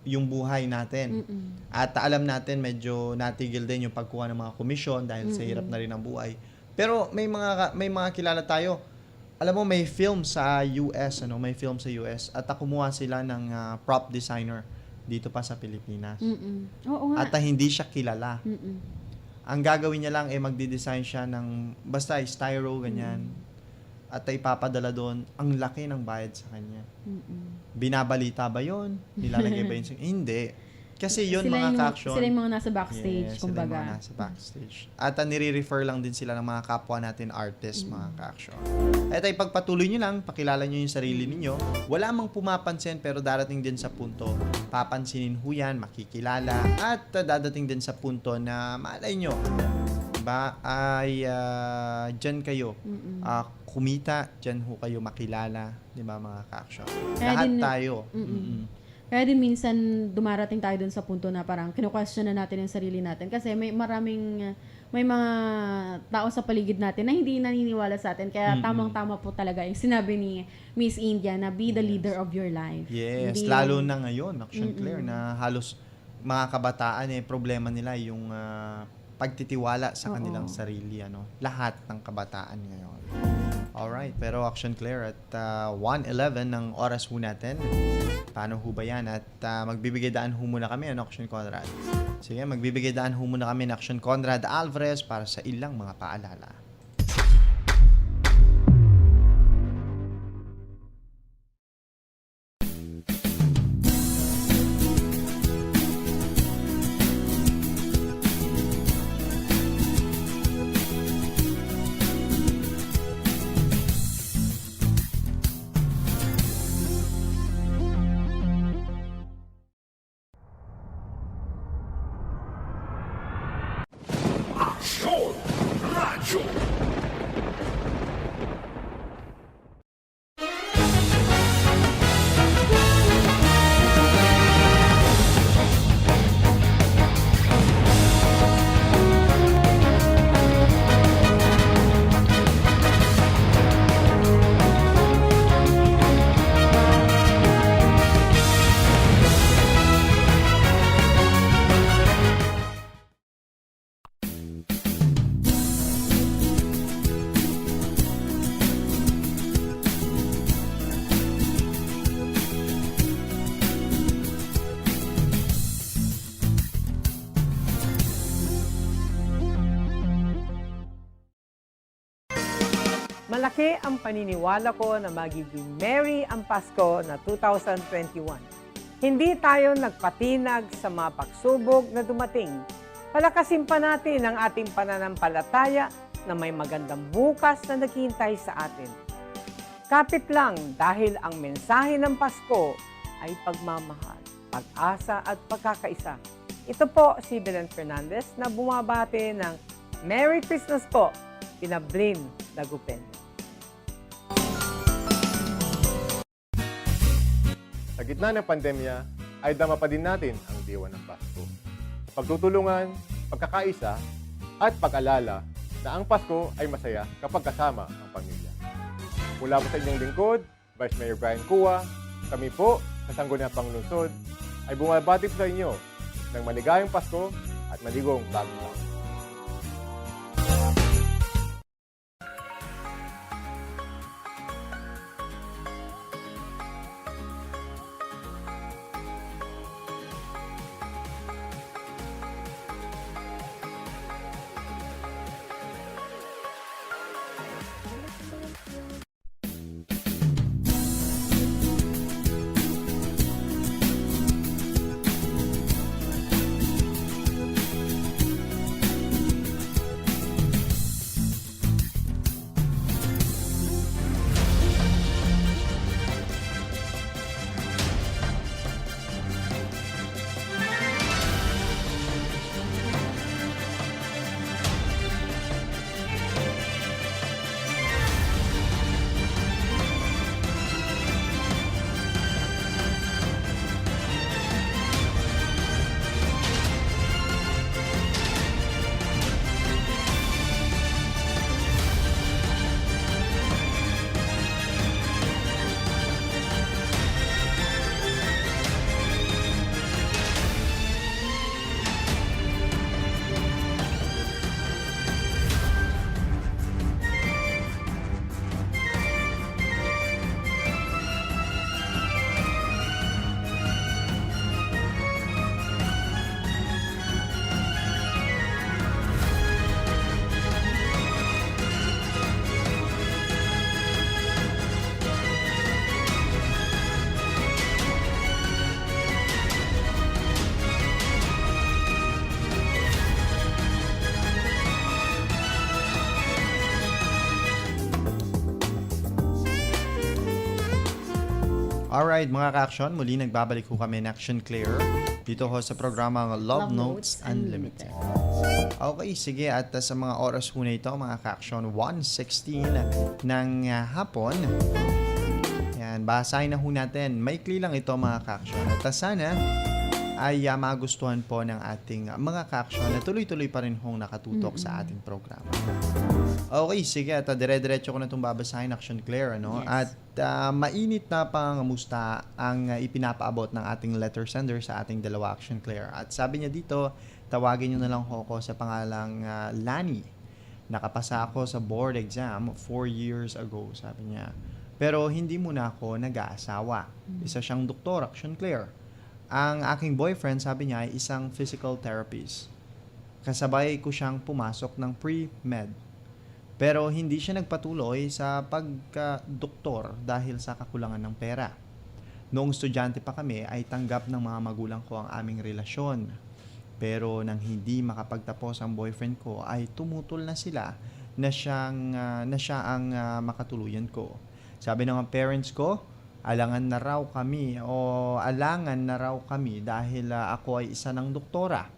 yung buhay natin. At alam natin, medyo natigil din yung pagkuha ng mga komisyon dahil sa hirap na rin ang buhay. Pero may mga kilala tayo. Alam mo, may film sa US, may film sa US at kumuha sila ng prop designer dito pa sa Pilipinas. Oo nga. At hindi siya kilala. Ang gagawin niya lang magdi-design siya ng basta styro ganyan. At ipapadala doon, ang laki ng bayad sa kanya. Binabalita ba 'yon? Nilalagay ba 'yun? Hindi. Kasi yun sila mga ka-action. Sila yung mga nasa backstage, kumbaga. Sila yung mga nasa backstage. At nire-refer lang din sila ng mga kapwa natin artists, mga ka-action. At ay pagpatuloy nyo lang, pakilala nyo yung sarili ninyo. Wala mang pumapansin pero darating din sa punto, papansinin ho yan, makikilala, at dadating din sa punto na malay nyo, diba, ay dyan kayo, kumita, dyan ho kayo makilala, diba mga ka-action. Lahat tayo. Kaya din minsan dumarating tayo dun sa punto na parang kinu-question na natin yung sarili natin kasi may mga tao sa paligid natin na hindi naniniwala sa atin. Kaya tamang-tama po talaga yung sinabi ni Miss India na be the leader of your life. Yes, lalo na ngayon, Action Claire, na halos mga kabataan problema nila yung pagtitiwala sa kanilang sarili, lahat ng kabataan ngayon. Alright, pero Action Claire at 1:11 ng oras ho natin. Paano ho ba yan? At magbibigay daan ho muna kami ng Action Conrad. Sige, magbibigay daan ho muna kami ng Action Conrad Alvarez para sa ilang mga paalala. Action! Malaki ang paniniwala ko na magiging merry ang Pasko na 2021. Hindi tayo nagpatinag sa mga pagsubok na dumating. Palakasin pa natin ang ating pananampalataya na may magandang bukas na naghihintay sa atin. Kapit lang dahil ang mensahe ng Pasko ay pagmamahal, pag-asa at pagkakaisa. Ito po si Belen Fernandez na bumabati ng Merry Christmas po, Pinablin Dagupen. Sa gitna ng pandemya, ay dama pa din natin ang diwa ng Pasko. Pagtutulungan, pagkakaisa, at pag-alala na ang Pasko ay masaya kapag kasama ang pamilya. Mula po sa inyong lingkod, Vice Mayor Brian Cua, kami po sa Sangguniang Panglungsod ay bumabati po sa inyo ng maligayang Pasko at maligong bagong taon. Alright mga ka-action, muli nagbabalik ho kami ng Action Clear dito ho sa programang Love Notes Unlimited. Okay, sige, at sa mga oras ho na ito mga ka-action, 1:16 ng hapon. Yan, basahin na ho natin. Maikli lang ito mga ka-action. At sana ay magustuhan po ng ating mga ka-action na tuloy-tuloy pa rin hong nakatutok sa ating programa. Okay, sige, at dire-diretso ko na itong babasahin, Action Clear, ano? Yes. At mainit na pangamusta ang ipinapaabot ng ating letter sender sa ating dalawa, Action Clear. At sabi niya dito, tawagin niyo na lang ako sa pangalang Lani. Nakapasa ako sa board exam 4 years ago, sabi niya. Pero hindi muna ako nag-aasawa. Isa siyang doktor, Action Clear. Ang aking boyfriend, sabi niya, ay isang physical therapist. Kasabay ko siyang pumasok ng pre-med. Pero hindi siya nagpatuloy sa pagka-doktor dahil sa kakulangan ng pera. Noong estudyante pa kami ay tanggap ng mga magulang ko ang aming relasyon. Pero nang hindi makapagtapos ang boyfriend ko ay tumutol na sila na siya ang makatuluyan ko. Sabi ng mga parents ko, alangan na raw kami dahil ako ay isa ng doktora.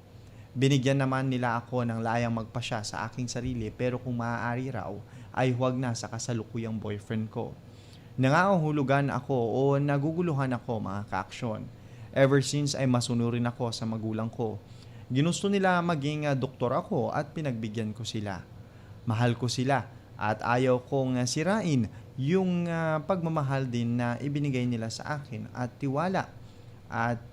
Binigyan naman nila ako ng layang magpasya sa aking sarili pero kung maaari raw ay huwag na sa kasalukuyang boyfriend ko. Nangangahulugan ako o naguguluhan ako mga ka-aksyon. Ever since ay masunurin ako sa magulang ko. Ginusto nila maging doktor ako at pinagbigyan ko sila. Mahal ko sila at ayaw kong sirain yung pagmamahal din na ibinigay nila sa akin at tiwala. At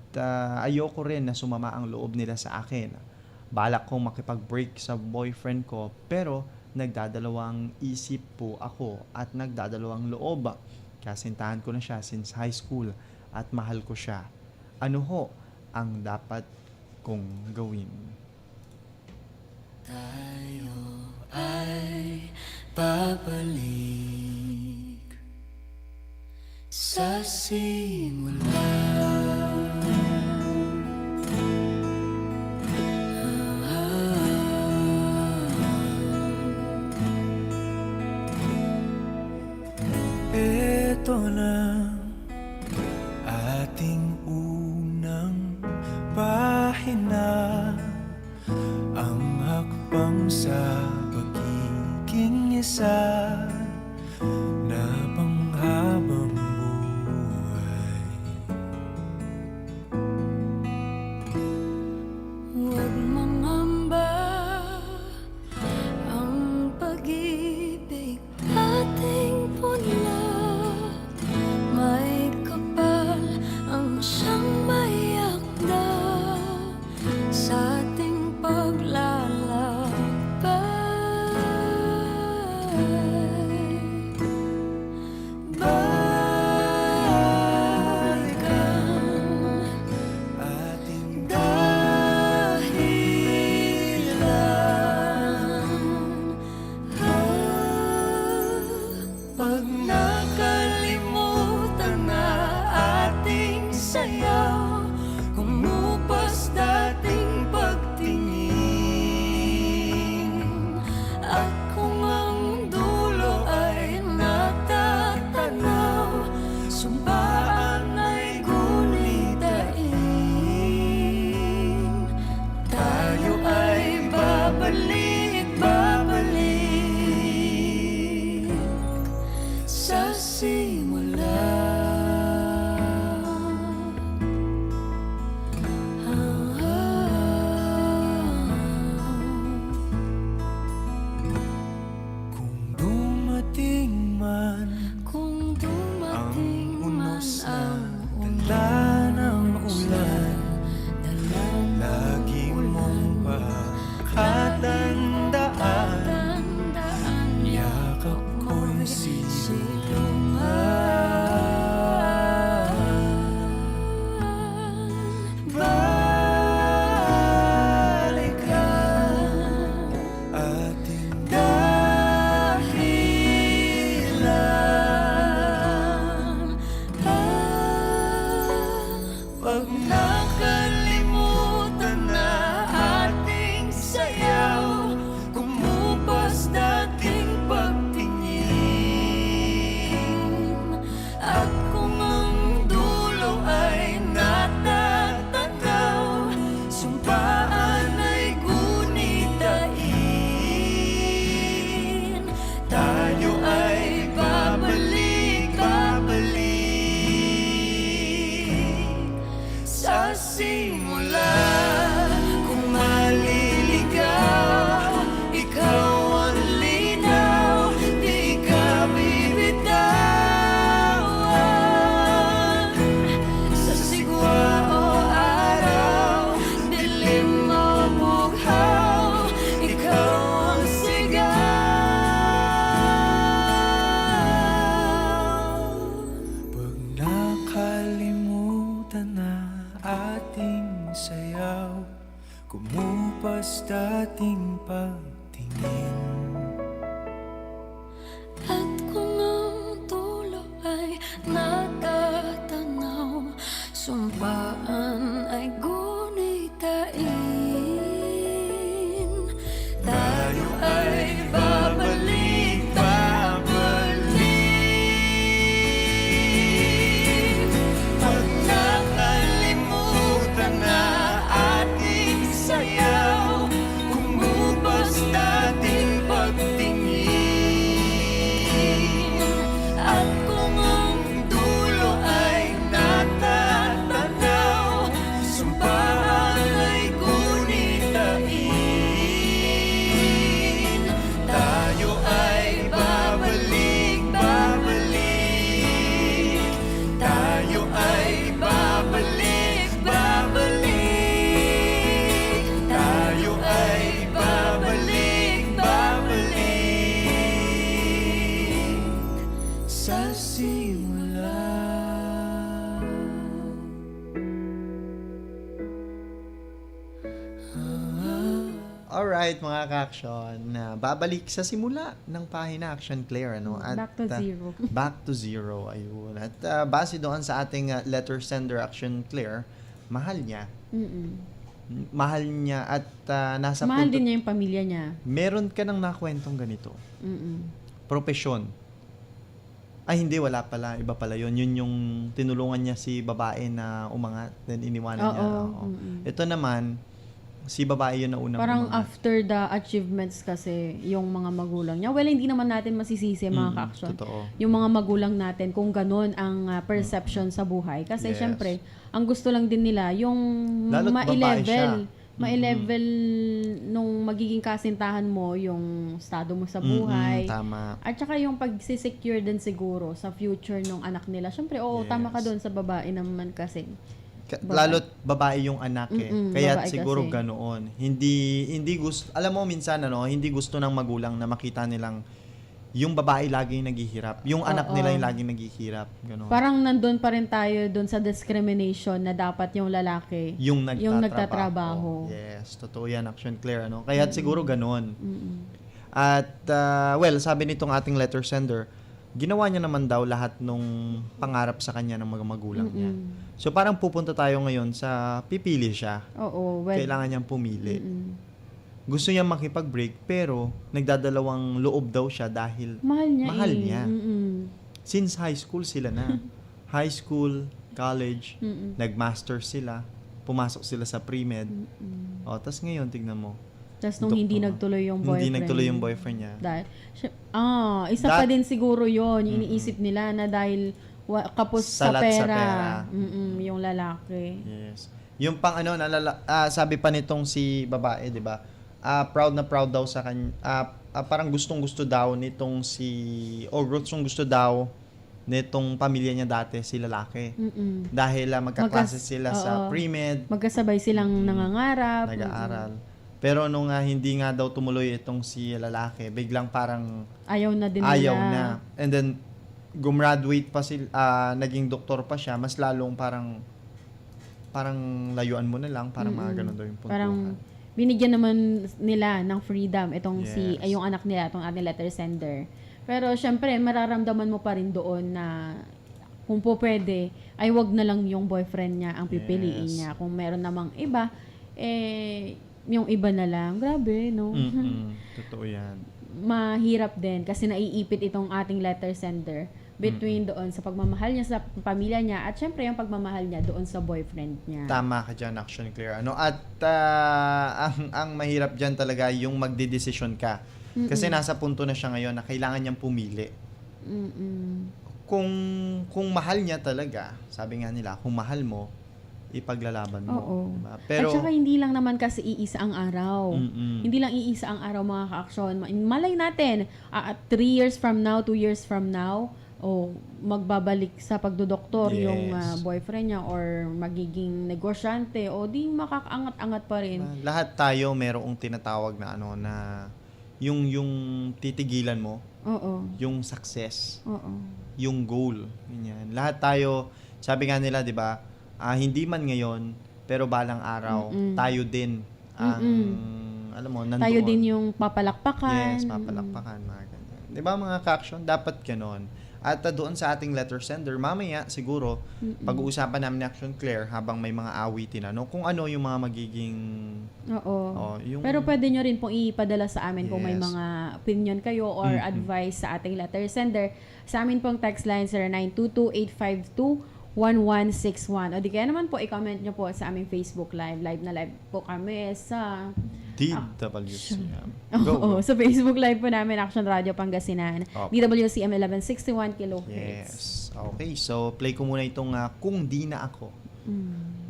ayoko rin na sumama ang loob nila sa akin. Balak kong makipag-break sa boyfriend ko pero nagdadalawang isip po ako at nagdadalawang loob. Kasintahan ko na siya since high school at mahal ko siya. Ano ho ang dapat kong gawin? Tayo ay babalik sa simula. Ito na ating unang pahina, ang hakbang sa pagiging isa na panghabang buhay. Huwag mangamba, ang pag-ibig ating punla. May kapal ang siyang mayakda sa ating paglalakbay. Balikan ating dahilan. Pag nakalimutan na ating sayaw, kumupas dating pagtingin. At kung ang dulo ay natatanaw, sumpaan ay gunitain. Tayo ay babalik sa simula. Kung dumating man ang ulan, dala ng ulan, lagi mong pakatandaan, yakap ko'y silungan. Balikan ating dahilan. Pag nakalimutan na ating sayaw, kumupas dating pagtingin. At kung ang dulo ay natatanaw, sumpaan ay gunitain. Tayo ay babalik sa simula. Kung maliligaw, ikaw ang linaw, di ka bibitawan. Sa sigwa o araw, dilim o bughaw, ikaw ang sigaw. Pag nakalimutan na ating sayaw, kumupas dating pagtingin. At kung ang dulo ay natatanaw, sumpaan ay gunitain. Tayo ay babalik pag nakalimutan na ating sayaw. nagsimula. Alright, mga ka-action, babalik sa simula ng pahina, Action Claire, ano? At, Back to zero. Back to zero, ayun. At base doon sa ating letter sender, Action Claire, mahal niya. Mahal niya at nasa Mahal punto... din niya yung pamilya niya. Meron ka nang nakwentong ganito. Profesyon. Ay, hindi, wala pala. Iba pala yun. Yun yung tinulungan niya si babae na umangat, then iniwanan niya. Oo. Ito naman, si babae yun na unang Parang umangat. after the achievements kasi, yung mga magulang niya. Well, hindi naman natin masisisi mga ka-action. Totoo. Yung mga magulang natin, kung ganun ang perception sa buhay. Kasi Yes. syempre, ang gusto lang din nila, yung Lalo't babae siya. ma-level nung magiging kasintahan mo, yung estado mo sa buhay. Tama. At saka yung pag-secure din siguro sa future ng anak nila. Syempre, tama ka doon sa babae naman kasi. Lalo't babae yung anak Kaya babae siguro kasi. ganoon. Hindi gusto, alam mo minsan hindi gusto ng magulang na makita nilang yung babae laging naghihirap. Yung anak nila yung laging naghihirap. Ganoon. Parang nandun pa rin tayo doon sa discrimination na dapat yung lalaki yung nagtatrabaho. Yes, totoo yan, Action Claire. Kaya siguro ganoon. At, sabi nitong ating letter sender, ginawa niya naman daw lahat nung pangarap sa kanya ng mga magulang niya. So parang pupunta tayo ngayon sa pipili siya. Oo. Kailangan niyang pumili. Gusto niya makipag-break pero nagdadalawang loob daw siya dahil mahal niya. Since high school sila na. High school, college, nag-master sila, pumasok sila sa pre-med. Tapos ngayon, tignan mo. Tapos nung hindi nagtuloy yung boyfriend. Hindi nagtuloy yung boyfriend niya. Isa pa din siguro yun. Iniisip nila na dahil kapos sa pera. Yung lalaki. Yes. Yung pang sabi pa nitong si babae, di ba? Proud na proud daw sa kanya. Parang gustong-gusto daw nitong gustong-gusto daw nitong pamilya niya dati, si lalaki. Dahil magkaklase sila sa pre-med. Magkasabay silang nangangarap. Nag-aaral. Pero nung hindi nga daw tumuloy itong si lalaki, biglang parang ayaw na din nila. Ayaw na. And then, gumraduate pa sila, naging doktor pa siya, mas lalong parang layuan mo na lang, parang mga ganun daw yung punto. Parang binigyan naman nila ng freedom itong yung anak nila, itong ating letter sender. Pero syempre, mararamdaman mo pa rin doon na kung po pwede, ay wag na lang yung boyfriend niya ang pipiliin niya. Kung meron namang iba, yung iba na lang. Grabe, no? Totoo yan. Mahirap din kasi naiipit itong ating letter sender between doon sa pagmamahal niya sa pamilya niya at syempre yung pagmamahal niya doon sa boyfriend niya. Tama ka dyan, Action Claire. At ang mahirap dyan talaga yung magdedesisyon ka. Kasi nasa punto na siya ngayon na kailangan niyang pumili. Kung mahal niya talaga, sabi nga nila, kung mahal mo, ipaglalaban mo. Oo. Diba? Pero, at saka hindi lang naman kasi iisa ang araw. Hindi lang iisa ang araw mga ka-action. Malay natin, 3 years from now, 2 years from now, magbabalik sa pagdodoktor yung boyfriend niya or magiging negosyante o di makakaangat-angat pa rin. Lahat tayo merong tinatawag na na yung titigilan mo. Yung success. Yung goal. Ganyan. Lahat tayo, sabi nga nila, di ba, hindi man ngayon, pero balang araw, tayo din ang, alam mo, nandoon. Tayo din yung papalakpakan. Yes, papalakpakan, mga ganyan. Di ba mga ka-action? Dapat ganon. At doon sa ating letter sender, mamaya siguro, pag-uusapan namin ni Action Claire habang may mga awitin, kung ano yung mga magiging... Pero pwede nyo rin pong ipadala sa amin kung may mga opinion kayo or advice sa ating letter sender. Sa amin pong text line 0922-852-1161. O di kaya naman po, i-comment nyo po sa aming Facebook Live. Live na live po kami sa... DWCM. Sa Facebook Live po namin, Action Radio Pangasinan. DWCM 1161 kHz. Yes. Okay, so play ko muna itong Kung Di Na Ako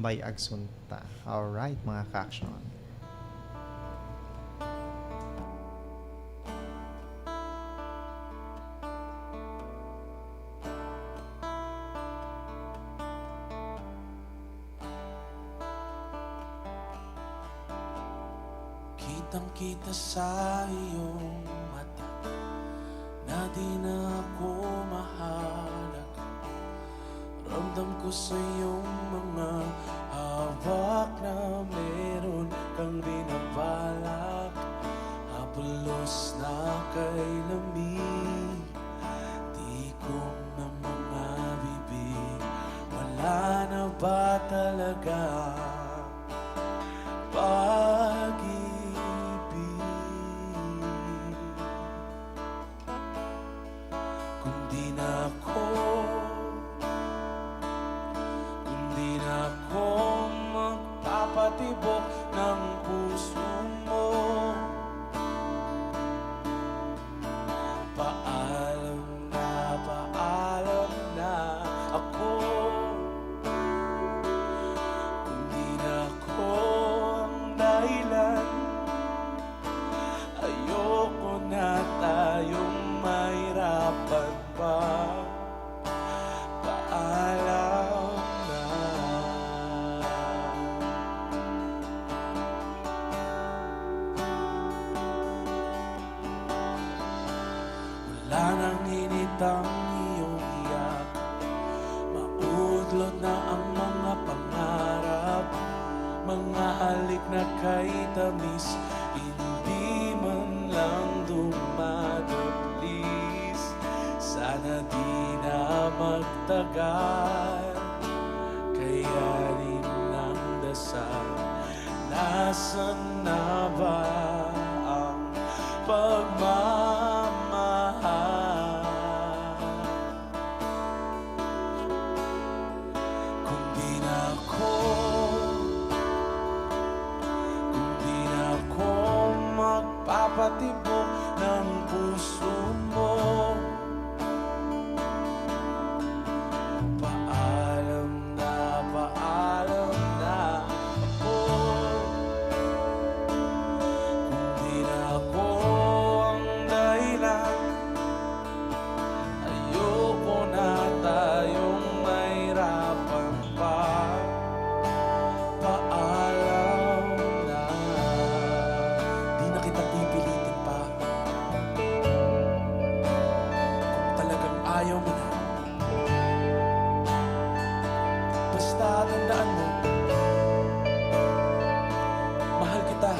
by Agsunta. Alright, mga ka-action. Kitang-kita sa iyong mata na di na ako mahalaga. Ramdam ko sa iyong mga hawak na meron kang binabalak. Hapulos na kay lamig, di ko na mga bibig. Wala na ba talaga pag-ibig? Kung di na ako magpapatibok ng puso mo, paalam na ako. Kung di na ako ang dahilan, ayoko na tayong mahirapan pa. Paalam na. Wala nang init ang iyong iyak, maudlot na ang mga pangarap, mga halik na kay tamis, hindi man lang dumadablis. Sana di na magtagal, kayanin ng dasal. Nasaan na ba ang pagmamahal? Kung di na ako magpapatibok ng puso mo, paalam na ako. Kung di na ako ang dahilan, ayoko na tayong mahirapan pa. Paalam na. Di na kita pipilitin pa. Kung talagang ayaw mo na, basta tandaan mo, mahal kita.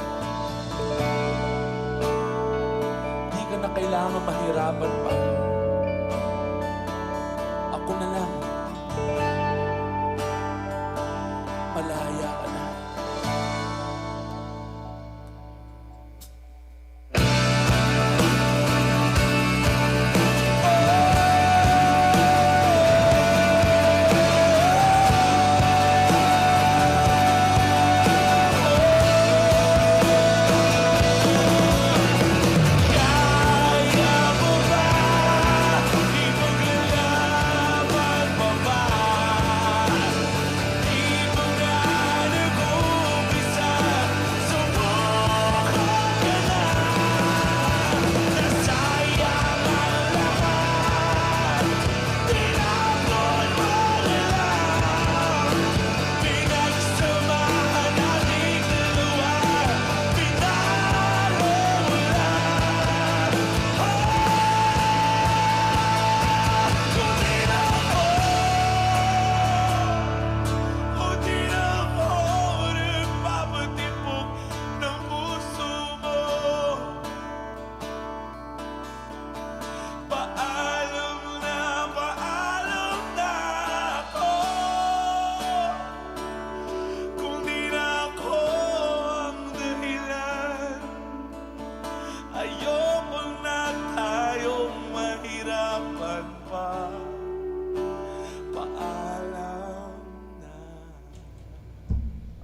Di ka na kailangan mahirapan pa. Ako na lang. Malaya ka na.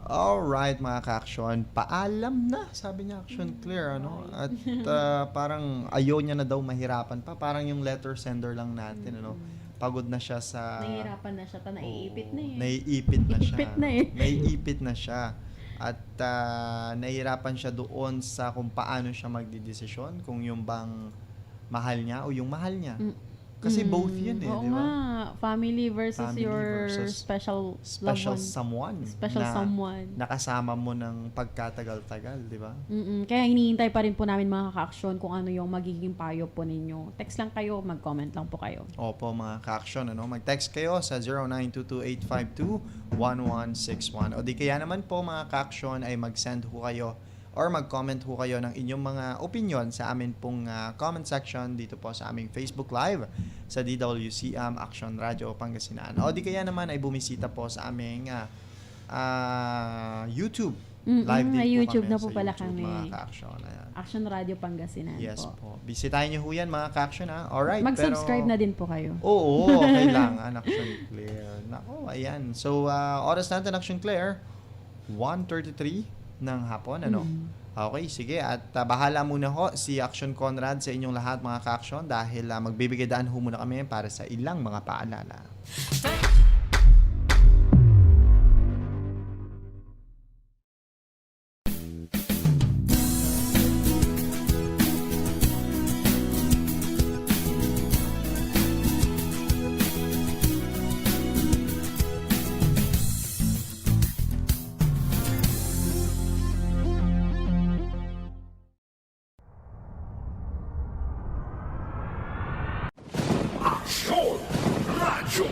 Alright mga ka-action, paalam na, sabi niya, Action Clear, ano? At parang ayaw niya na daw mahirapan pa, parang yung letter sender lang natin, ano? Pagod na siya sa... Nahihirapan na siya, naiipit na eh. Naiipit na siya. Ipit na eh. Naiipit na siya. At nahihirapan siya doon sa kung paano siya magdidesisyon, kung yung bang mahal niya o yung mahal niya. Kasi both yun Oo di ba? nga. Family versus Family your versus special special loved one. someone. Special na someone. nakasama mo ng pagkatagal-tagal, di ba? Kaya hinihintay pa rin po namin mga ka-action kung ano yung magiging payo po ninyo. Text lang kayo, mag-comment lang po kayo. Opo, mga ka-action, mag-text kayo sa 0922-852-1161. O di kaya naman po, mga ka-action, ay mag-send ho kayo or mag-comment ho kayo ng inyong mga opinion sa amin pong comment section dito po sa aming Facebook Live sa DWCM Action Radio Pangasinan. O di kaya naman ay bumisita po sa aming YouTube. Live din may po YouTube kami na po sa pala YouTube, kami. mga ka-action. Ayan. Action Radio Pangasinan Yes po. po. Bisitahin niyo ho yan, mga ka-action, ha? Alright. Mag-subscribe na din po kayo. Oo, kailangan. Action Claire. Nako, ayan. So, oras natin, Action Claire, 1:33 ng hapon, Okay, sige. At bahala muna ho si Action Conrad sa inyong lahat, mga ka-action, dahil magbibigay daan ho muna kami para sa ilang mga paalala. Action Radio!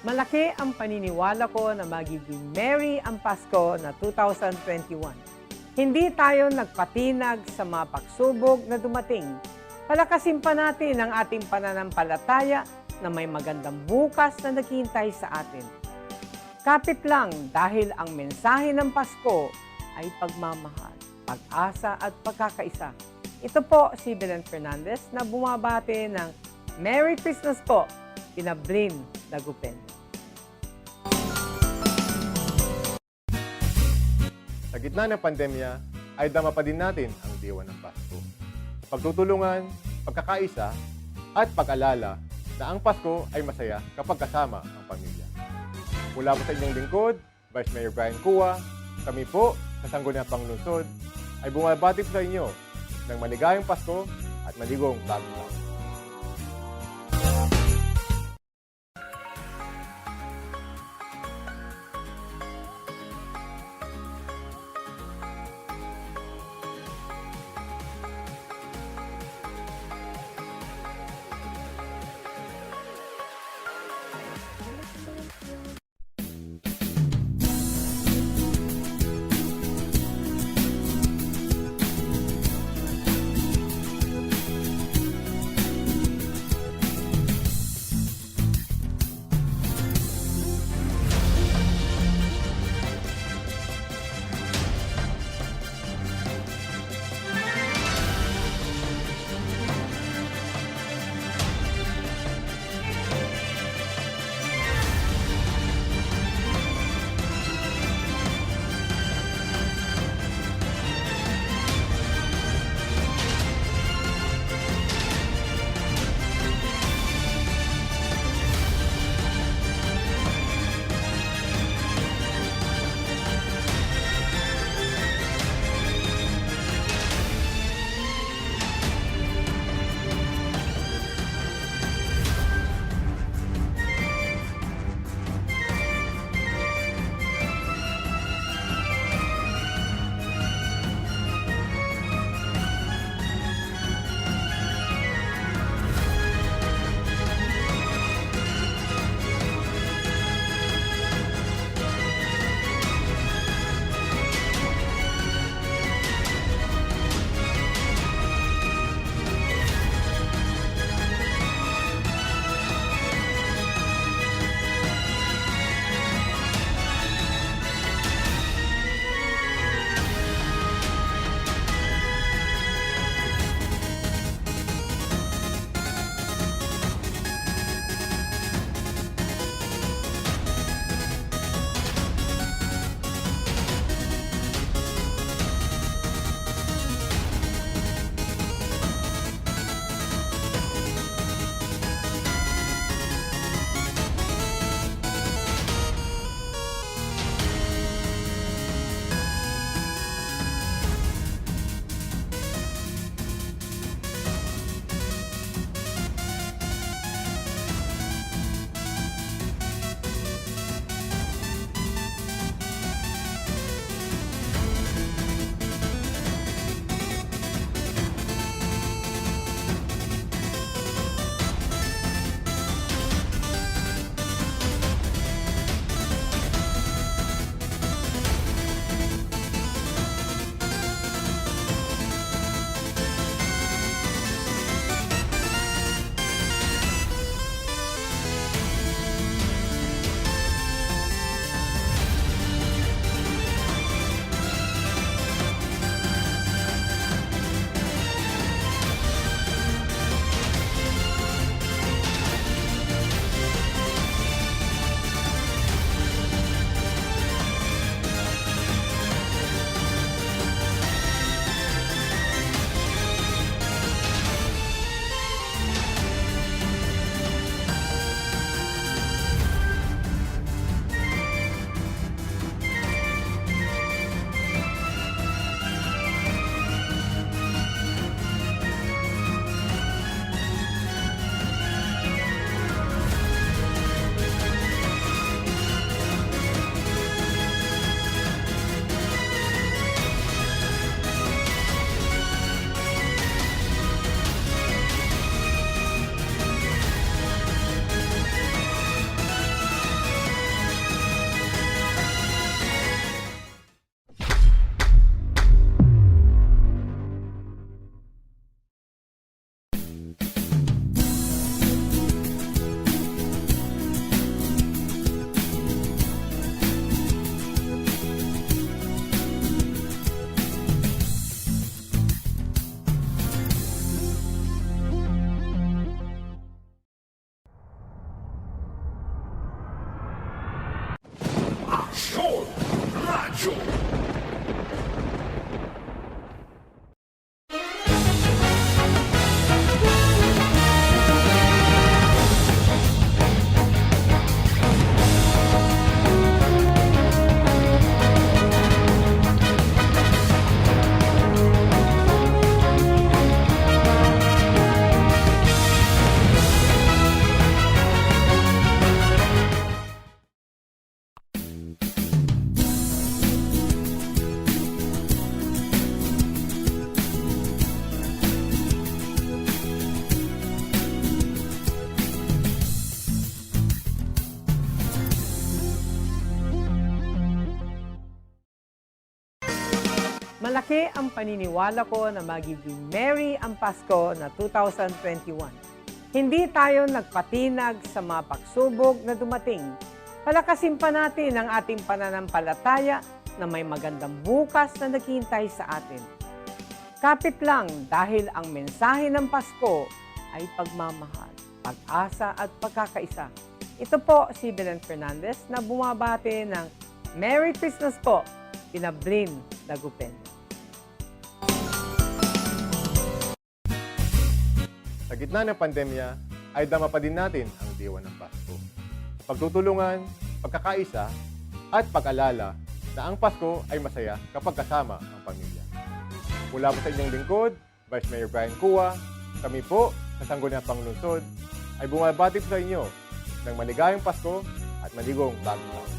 Malaki ang paniniwala ko na magiging merry ang Pasko na 2021. Hindi tayo nagpatinag sa mga pagsubok na dumating. Palakasin pa natin ang ating pananampalataya na may magandang bukas na naghihintay sa atin. Kapit lang dahil ang mensahe ng Pasko ay pagmamahal, pag-asa at pagkakaisa. Ito po si Belen Fernandez na bumabati ng Merry Christmas po, Pinablin Dagupen. Sa gitna ng pandemya, ay dama pa din natin ang diwa ng Pasko. Pagtutulungan, pagkakaisa, at pag-alala na ang Pasko ay masaya kapag kasama ang pamilya. Mula po sa inyong lingkod, Vice Mayor Brian Cua, kami po sa Sangguniang Panglungsod ay bumabati po sa inyo ng maligayang Pasko at maligong bagong taon. Aksyon! Radyo! Malaki ang paniniwala ko na magiging merry ang Pasko na 2021. Hindi tayo nagpatinag sa mga pagsubok na dumating. Palakasin pa natin ang ating pananampalataya na may magandang bukas na naghihintay sa atin. Kapit lang dahil ang mensahe ng Pasko ay pagmamahal, pag-asa at pagkakaisa. Ito po si Belen Fernandez na bumabati ng Merry Christmas po, Pinablin Dagupen. Sa gitna ng pandemya, ay dama pa din natin ang diwa ng Pasko. Pagtutulungan, pagkakaisa, at pag-alala na ang Pasko ay masaya kapag kasama ang pamilya. Mula po sa inyong lingkod, Vice Mayor Brian Cua, kami po sa Sangguniang Panglungsod ay bumabati po sa inyo ng maligayang Pasko at maligong bagong taon.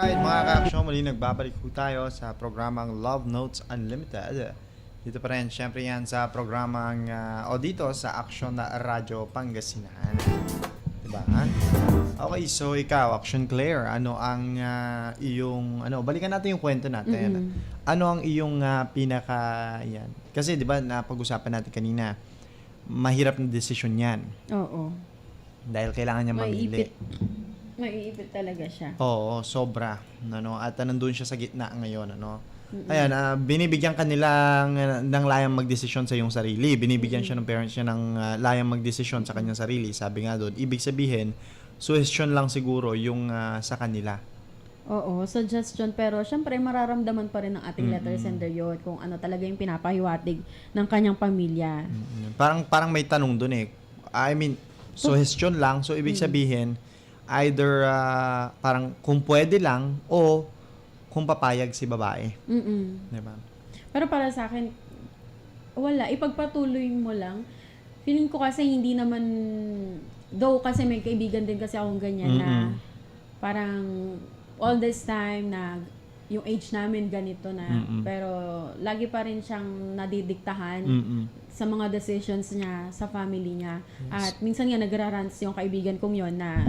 Alright mga ka-action, muli nagbabalik po tayo sa programang Love Notes Unlimited. Dito pa rin, syempre yan sa programang o dito sa Action na Radyo Pangasinan. Diba? Okay, so ikaw, Action Claire, ano ang iyong, balikan natin yung kwento natin. Ano ang iyong yan? Kasi diba, napag-usapan natin kanina, mahirap na desisyon yan. Oo. Dahil kailangan niya mamili. Maiipit talaga siya. Oo, sobra. At nandun siya sa gitna ngayon. Ayan, binibigyan ka nilang ng layang magdesisyon sa iyong sarili. Binibigyan siya ng parents niya ng layang magdesisyon sa kanyang sarili. Sabi nga doon, ibig sabihin, suggestion lang siguro yung sa kanila. Oo, suggestion. Pero syempre, mararamdaman pa rin ng ating letter sender yun kung ano talaga yung pinapahiwatig ng kanyang pamilya. Parang may tanong doon eh. I mean, suggestion lang. So, ibig sabihin, either parang kung pwede lang o kung papayag si babae. Diba? Pero para sa akin, wala. Ipagpatuloy mo lang. Feeling ko kasi hindi naman, though kasi may kaibigan din kasi akong ganyan na parang all this time na yung age namin ganito na. Pero lagi pa rin siyang nadidiktahan sa mga decisions niya, sa family niya. Yes. At minsan nga nagrarants yung kaibigan kong yon na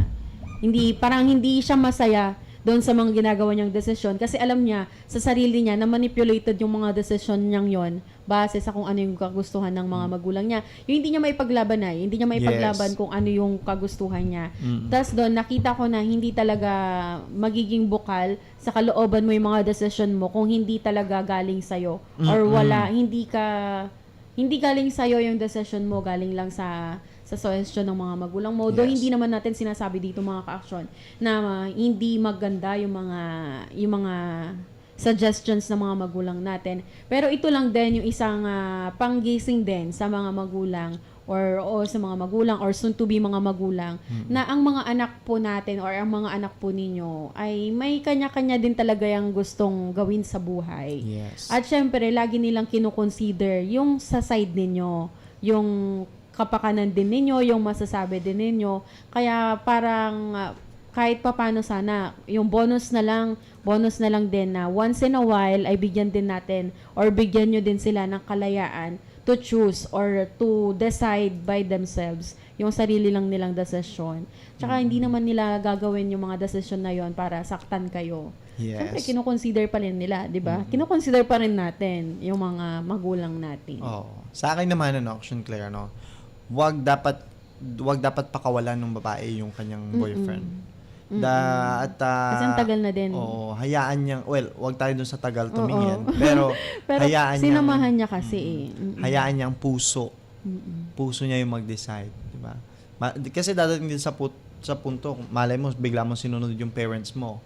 hindi siya masaya doon sa mga ginagawa niyang desisyon kasi alam niya sa sarili niya na manipulated yung mga desisyon niyang yon base sa kung ano yung kagustuhan ng mga magulang niya. Yung hindi niya maipaglaban hindi niya maipaglaban kung ano yung kagustuhan niya. Tapos doon nakita ko na hindi talaga magiging bukal sa kalooban mo yung mga desisyon mo kung hindi talaga galing sa'yo or hindi galing sa'yo yung desisyon mo, galing lang sa suggestion ng mga magulang mo. Though hindi naman natin sinasabi dito mga ka-action na hindi maganda yung mga suggestions ng mga magulang natin. Pero ito lang din yung isang panggising din sa mga magulang or sa mga magulang or soon to be mga magulang na ang mga anak po natin or ang mga anak po ninyo ay may kanya-kanya din talaga yung gustong gawin sa buhay. Yes. At syempre, lagi nilang kinukonsider yung sa side ninyo, yung kapakanan din ninyo, yung masasabi din ninyo. Kaya parang kahit papano sana, yung bonus na lang din na once in a while ay bigyan din natin or bigyan nyo din sila ng kalayaan to choose or to decide by themselves yung sarili lang nilang desisyon. Tsaka hindi naman nila gagawin yung mga desisyon na yon para saktan kayo. Yes. Siyempre, kinoconsider pa rin nila, di ba? Kinoconsider pa rin natin yung mga magulang natin. Sa akin naman, Action Claire, wag dapat pakawalan ng babae yung kanyang boyfriend. Kasi ang tagal na din. Hayaan niyang, wag tayo dun sa tagal tumingin. Pero hayaan niyang, sinamahan niya kasi hayaan niyang puso niya yung mag-decide. Diba? Kasi dadating din sa punto, malay mo, bigla mo sinunod yung parents mo,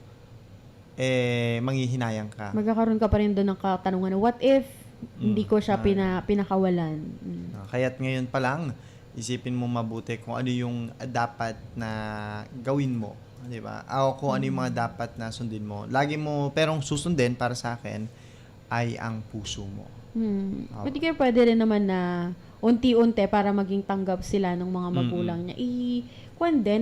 manghihinayang ka. Magkakaroon ka pa rin doon ng katanungan, what if hindi ko siya pinakawalan? Kaya't ngayon pa lang, isipin mo mabuti kung ano yung dapat na gawin mo, di ba? O kung ano yung mga dapat na sundin mo. Pero susundin para sa akin ay ang puso mo. Pwede rin naman na unti-unti para maging tanggap sila ng mga magulang niya.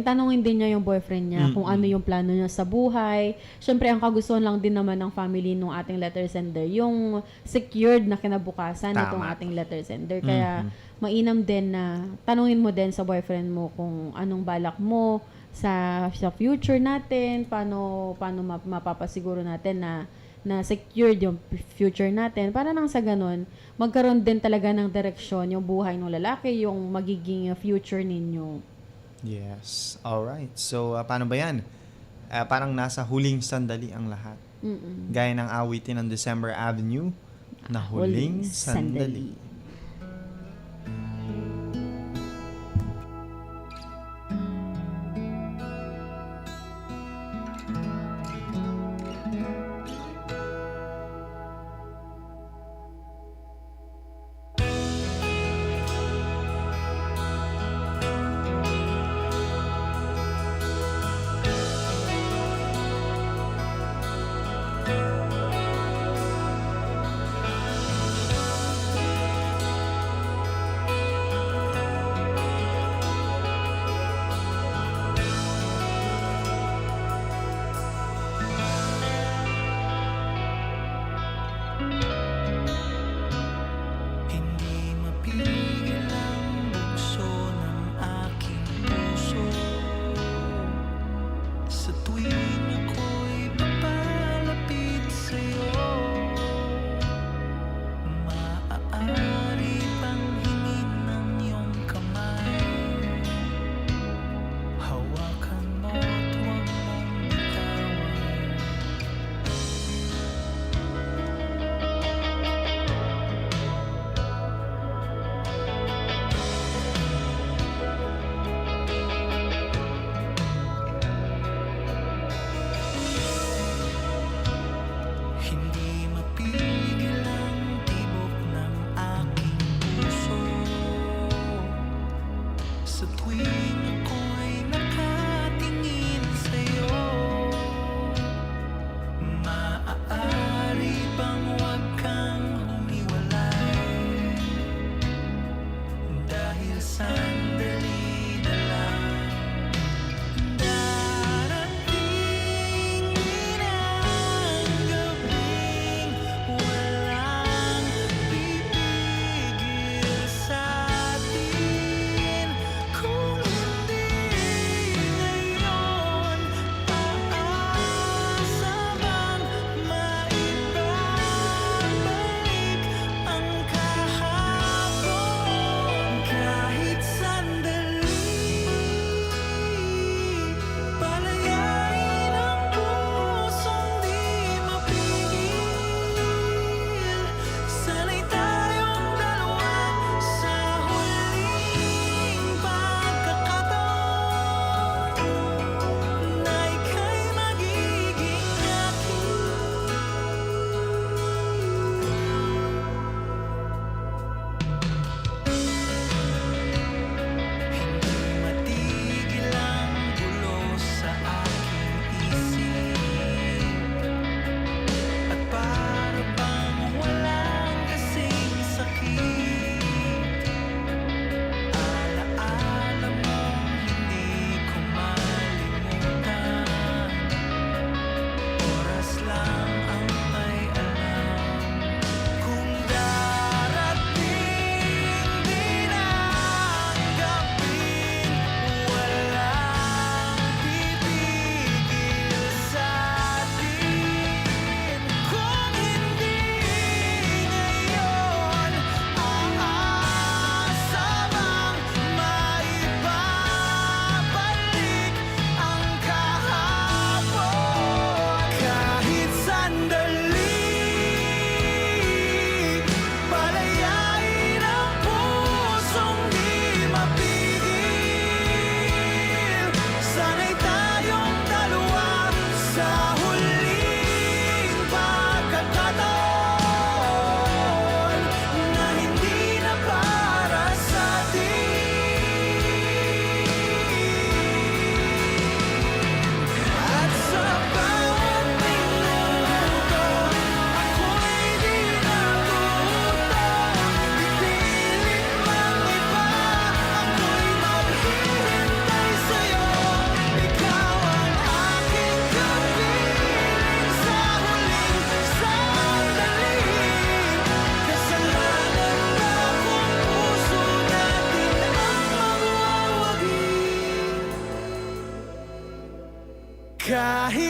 Tanungin din niya yung boyfriend niya kung ano yung plano niya sa buhay. Siyempre, ang kagustuhan lang din naman ng family ng ating letter sender, yung secured na kinabukasan nitong ating letter sender. Kaya, mainam din na tanungin mo din sa boyfriend mo kung anong balak mo sa future natin, paano mapapasiguro natin na secured yung future natin. Para nang sa ganun, magkaroon din talaga ng direksyon yung buhay ng lalaki, yung magiging future ninyo. Yes. Alright. So, paano ba yan? Parang nasa huling sandali ang lahat. Gaya ng awitin ng December Avenue na huling sandali.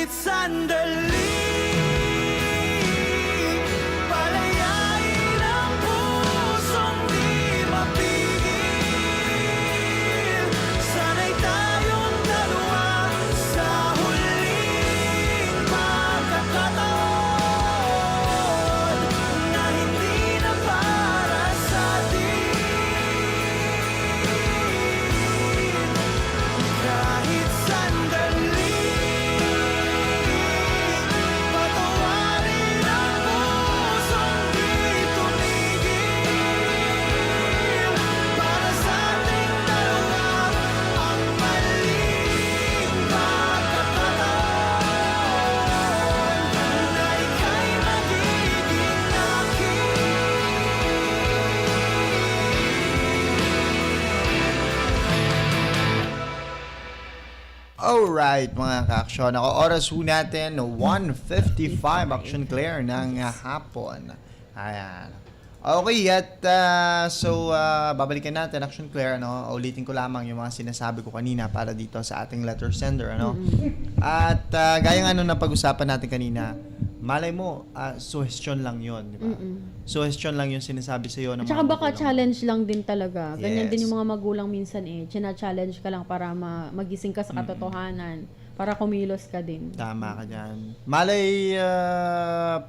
kahit sandali. Palayain ang pusong di mapigil. Sana'y tayong dalawa sa huling pagkakataon na hindi na para sa atin. Kahit sandali, patawarin ang pusong di tumigil. Para sa ating dalawa ang maling pagkakataon na ika'y magiging akin. Alright mga ka-aksyon, ako oras ho natin 1:55 Action Claire ng hapon. Ayan. Okay, at babalikan natin Action Claire, ano? Ulitin ko lamang yung mga sinasabi ko kanina para dito sa ating letter sender, ano? At gaya nga na pag-usapan natin kanina, malay mo, suggestion lang yun, di ba? Suggestion lang yung sinasabi sa'yo ng At saka mga baka magulang. challenge lang din talaga. Ganyan Yes. din yung mga magulang minsan china-challenge ka lang para magising ka sa katotohanan. Para kumilos ka din. Tama ka dyan. Malay,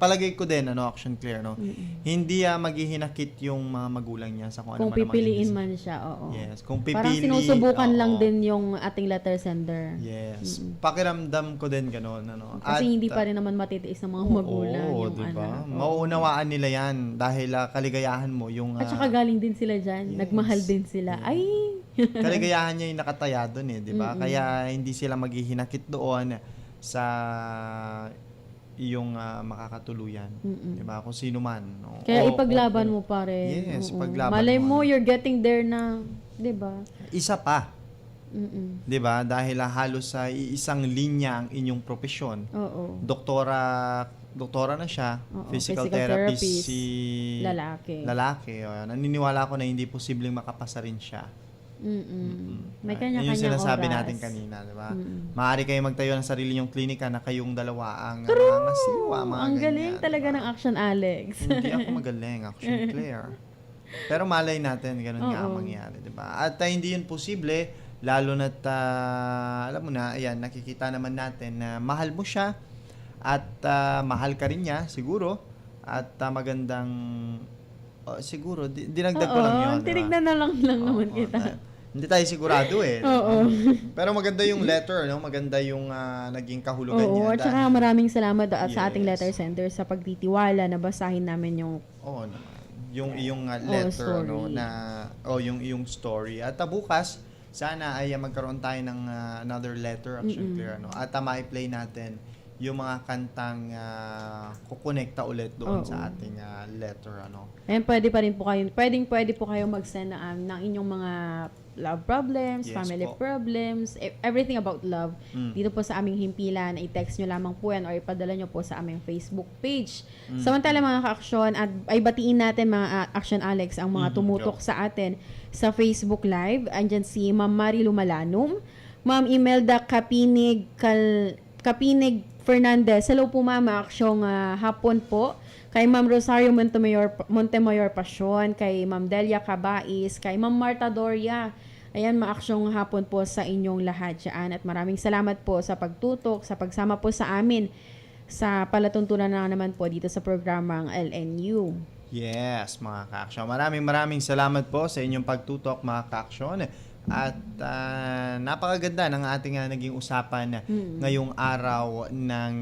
palagay ko din, Action Clear, no? Hindi maghihinakit yung mga magulang niya sa kung ano Kung man ang pipiliin magiging- man siya, oo. Yes, kung Parang pipili, sinusubukan oo. lang din yung ating letter sender. Yes. Pakiramdam ko din gano'n, ano? Kasi hindi pa rin naman matitiis ng mga magulang Oo, yung diba? anak. Oo. Mauunawaan nila yan dahil kaligayahan mo yung... At saka galing din sila dyan. Nagmahal din sila. Ay! kaligayahan niya yung nakataya doon di ba? Kaya hindi sila maghihinakit doon sa iyong makakatuluyan. Di ba? Kung sino man. No? Kaya ipaglaban mo pa rin. Yes, Oo. ipaglaban Malay mo. mo, you're getting there na. Di ba? Isa pa. Di ba? Dahil halos sa isang linya ang inyong profesyon. Oo. Doktora na siya. Oo, Physical physical therapist therapist. si Lalaki. O, naniniwala ko na hindi posibleng makapasa rin siya. May Yun kanya-kanyang yung sinasabi oras. natin kanina, di ba? Maaari kayo magtayo ng sarili yung klinika na kayong dalawa ang mangasiwa, mga Ang ganyan. galing talaga ng Action Alex. Hindi ako magaling, Action Claire. Pero malay natin, ganun nga ang Oo. mangyari, di ba? At hindi yun posible, lalo na't, alam mo na, ayan, nakikita naman natin na mahal mo siya at mahal ka rin niya, siguro. At magandang, siguro, dinagdag ko lang yun. Tinignan na lang naman kita. Hindi tayo sigurado Oo. Pero maganda yung letter, no? Maganda yung naging kahulugan niya. Oo, at saka maraming salamat sa ating Yes. letter sender sa pagtitiwala na basahin namin yung naman. Yung iyong letter, story. no, na yung iyong story. At bukas sana ay magkaroon tayo ng another letter Action Clear, no. At ma-play natin yung mga kantang kukonekta ulit doon sa ating letter, ano. And pwede po kayo mag-send ng inyong mga love problems, Yes family po. problems, everything about love. Dito po sa aming himpilan, i-text nyo lamang po yan or ipadala nyo po sa aming Facebook page. Samantala mga ka-aksyon, at ay batiin natin mga Action Alex ang mga tumutok sa atin sa Facebook Live. Andyan si Ma'am Marilu Malanum, Ma'am Imelda Kapinig Fernandez. Hello po Ma'am, aksyong hapon po. Kay Ma'am Rosario Montemayor Pasyon, kay Ma'am Delia Cabais, kay Ma'am Marta Doria. Ayan, maaksyong hapon po sa inyong lahat dyan. At maraming salamat po sa pagtutok, sa pagsama po sa amin sa palatuntunan na naman po dito sa programang LNU. Yes, mga ka-aksyon. Maraming salamat po sa inyong pagtutok, mga ka-aksyon. At napakaganda ng ating naging usapan ngayong araw ng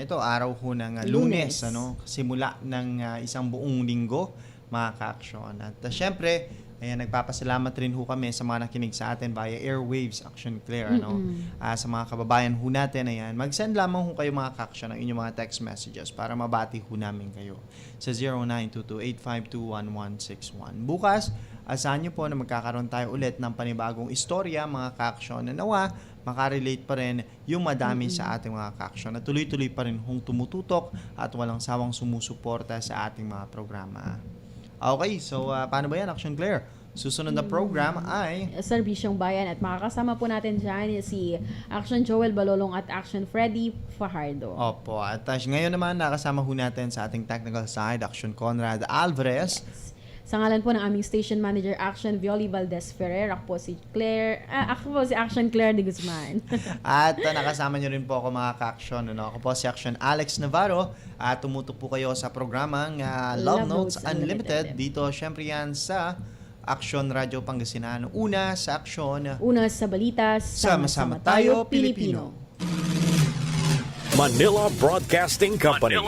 araw ho ng Lunes, ano, simula ng isang buong linggo, mga ka-aksyon. At syempre, ayan, nagpapasalamat rin ho kami sa mga nakinig sa atin via airwaves, Action Clear, ano. Sa mga kababayan ho natin, ayan, mag-send lamang ho kayo, mga ka-aksyon, ng inyong mga text messages para mabati ho namin kayo sa 0922-852-1161. Bukas, asahan nyo po na magkakaroon tayo ulit ng panibagong istorya, mga ka-aksyon, na nawa makarelate pa rin yung madami sa ating mga ka-aksyon na tuloy-tuloy pa rin hong tumututok at walang sawang sumusuporta sa ating mga programa. Okay, so paano ba yan, Action Claire? Susunod na program ay Serbisyong Bayan at makakasama po natin dyan si Action Joel Balolong at Action Freddy Fajardo. Opo. At ngayon naman nakasama ho natin sa ating technical side, Action Conrad Alvarez. Sa ngalan po ng aming station manager, Action Violi Valdez Ferrer, ako po si Action Claire de Guzman. At nakasama nyo rin po ako mga ka-action. Ako po si Action Alex Navarro. At tumutok po kayo sa programang Love Notes Unlimited. Dito syempre yan sa Action Radio Pangasinan. Una sa aksyon. Una sa balita. Sama-sama tayo, Pilipino. Manila Broadcasting Company.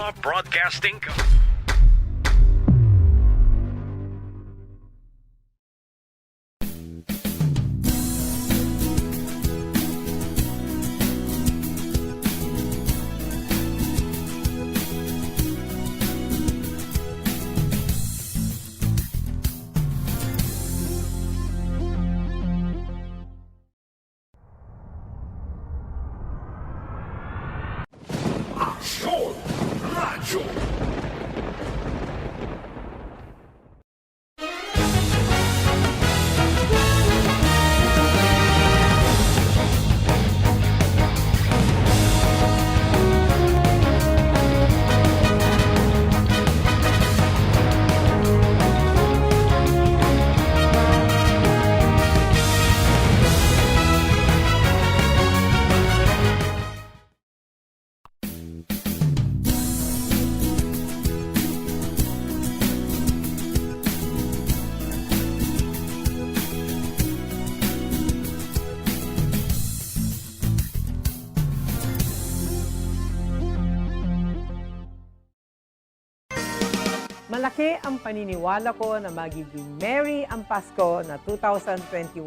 Malaki ang paniniwala ko na magiging merry ang Pasko na 2021.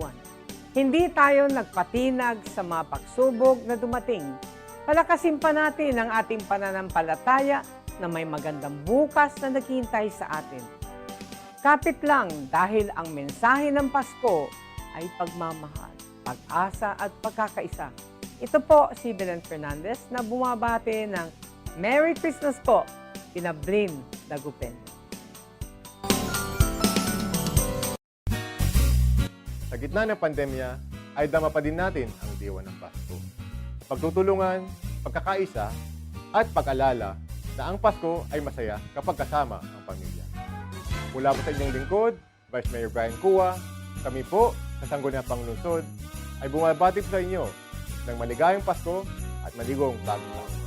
Hindi tayo nagpatinag sa mga pagsubok na dumating. Palakasin pa natin ang ating pananampalataya na may magandang bukas na naghihintay sa atin. Kapit lang dahil ang mensahe ng Pasko ay pagmamahal, pag-asa at pagkakaisa. Ito po si Belen Fernandez na bumabati ng Merry Christmas po, Pinablin Dagupen. Sa gitna ng pandemya, ay dama pa din natin ang diwa ng Pasko. Pagtutulungan, pagkakaisa, at pag-alala na ang Pasko ay masaya kapag kasama ang pamilya. Mula po sa inyong lingkod, Vice Mayor Brian Cua, kami po sa Sangguniang Panglungsod ay bumabati sa inyo ng maligayang Pasko at maligong bagong taon.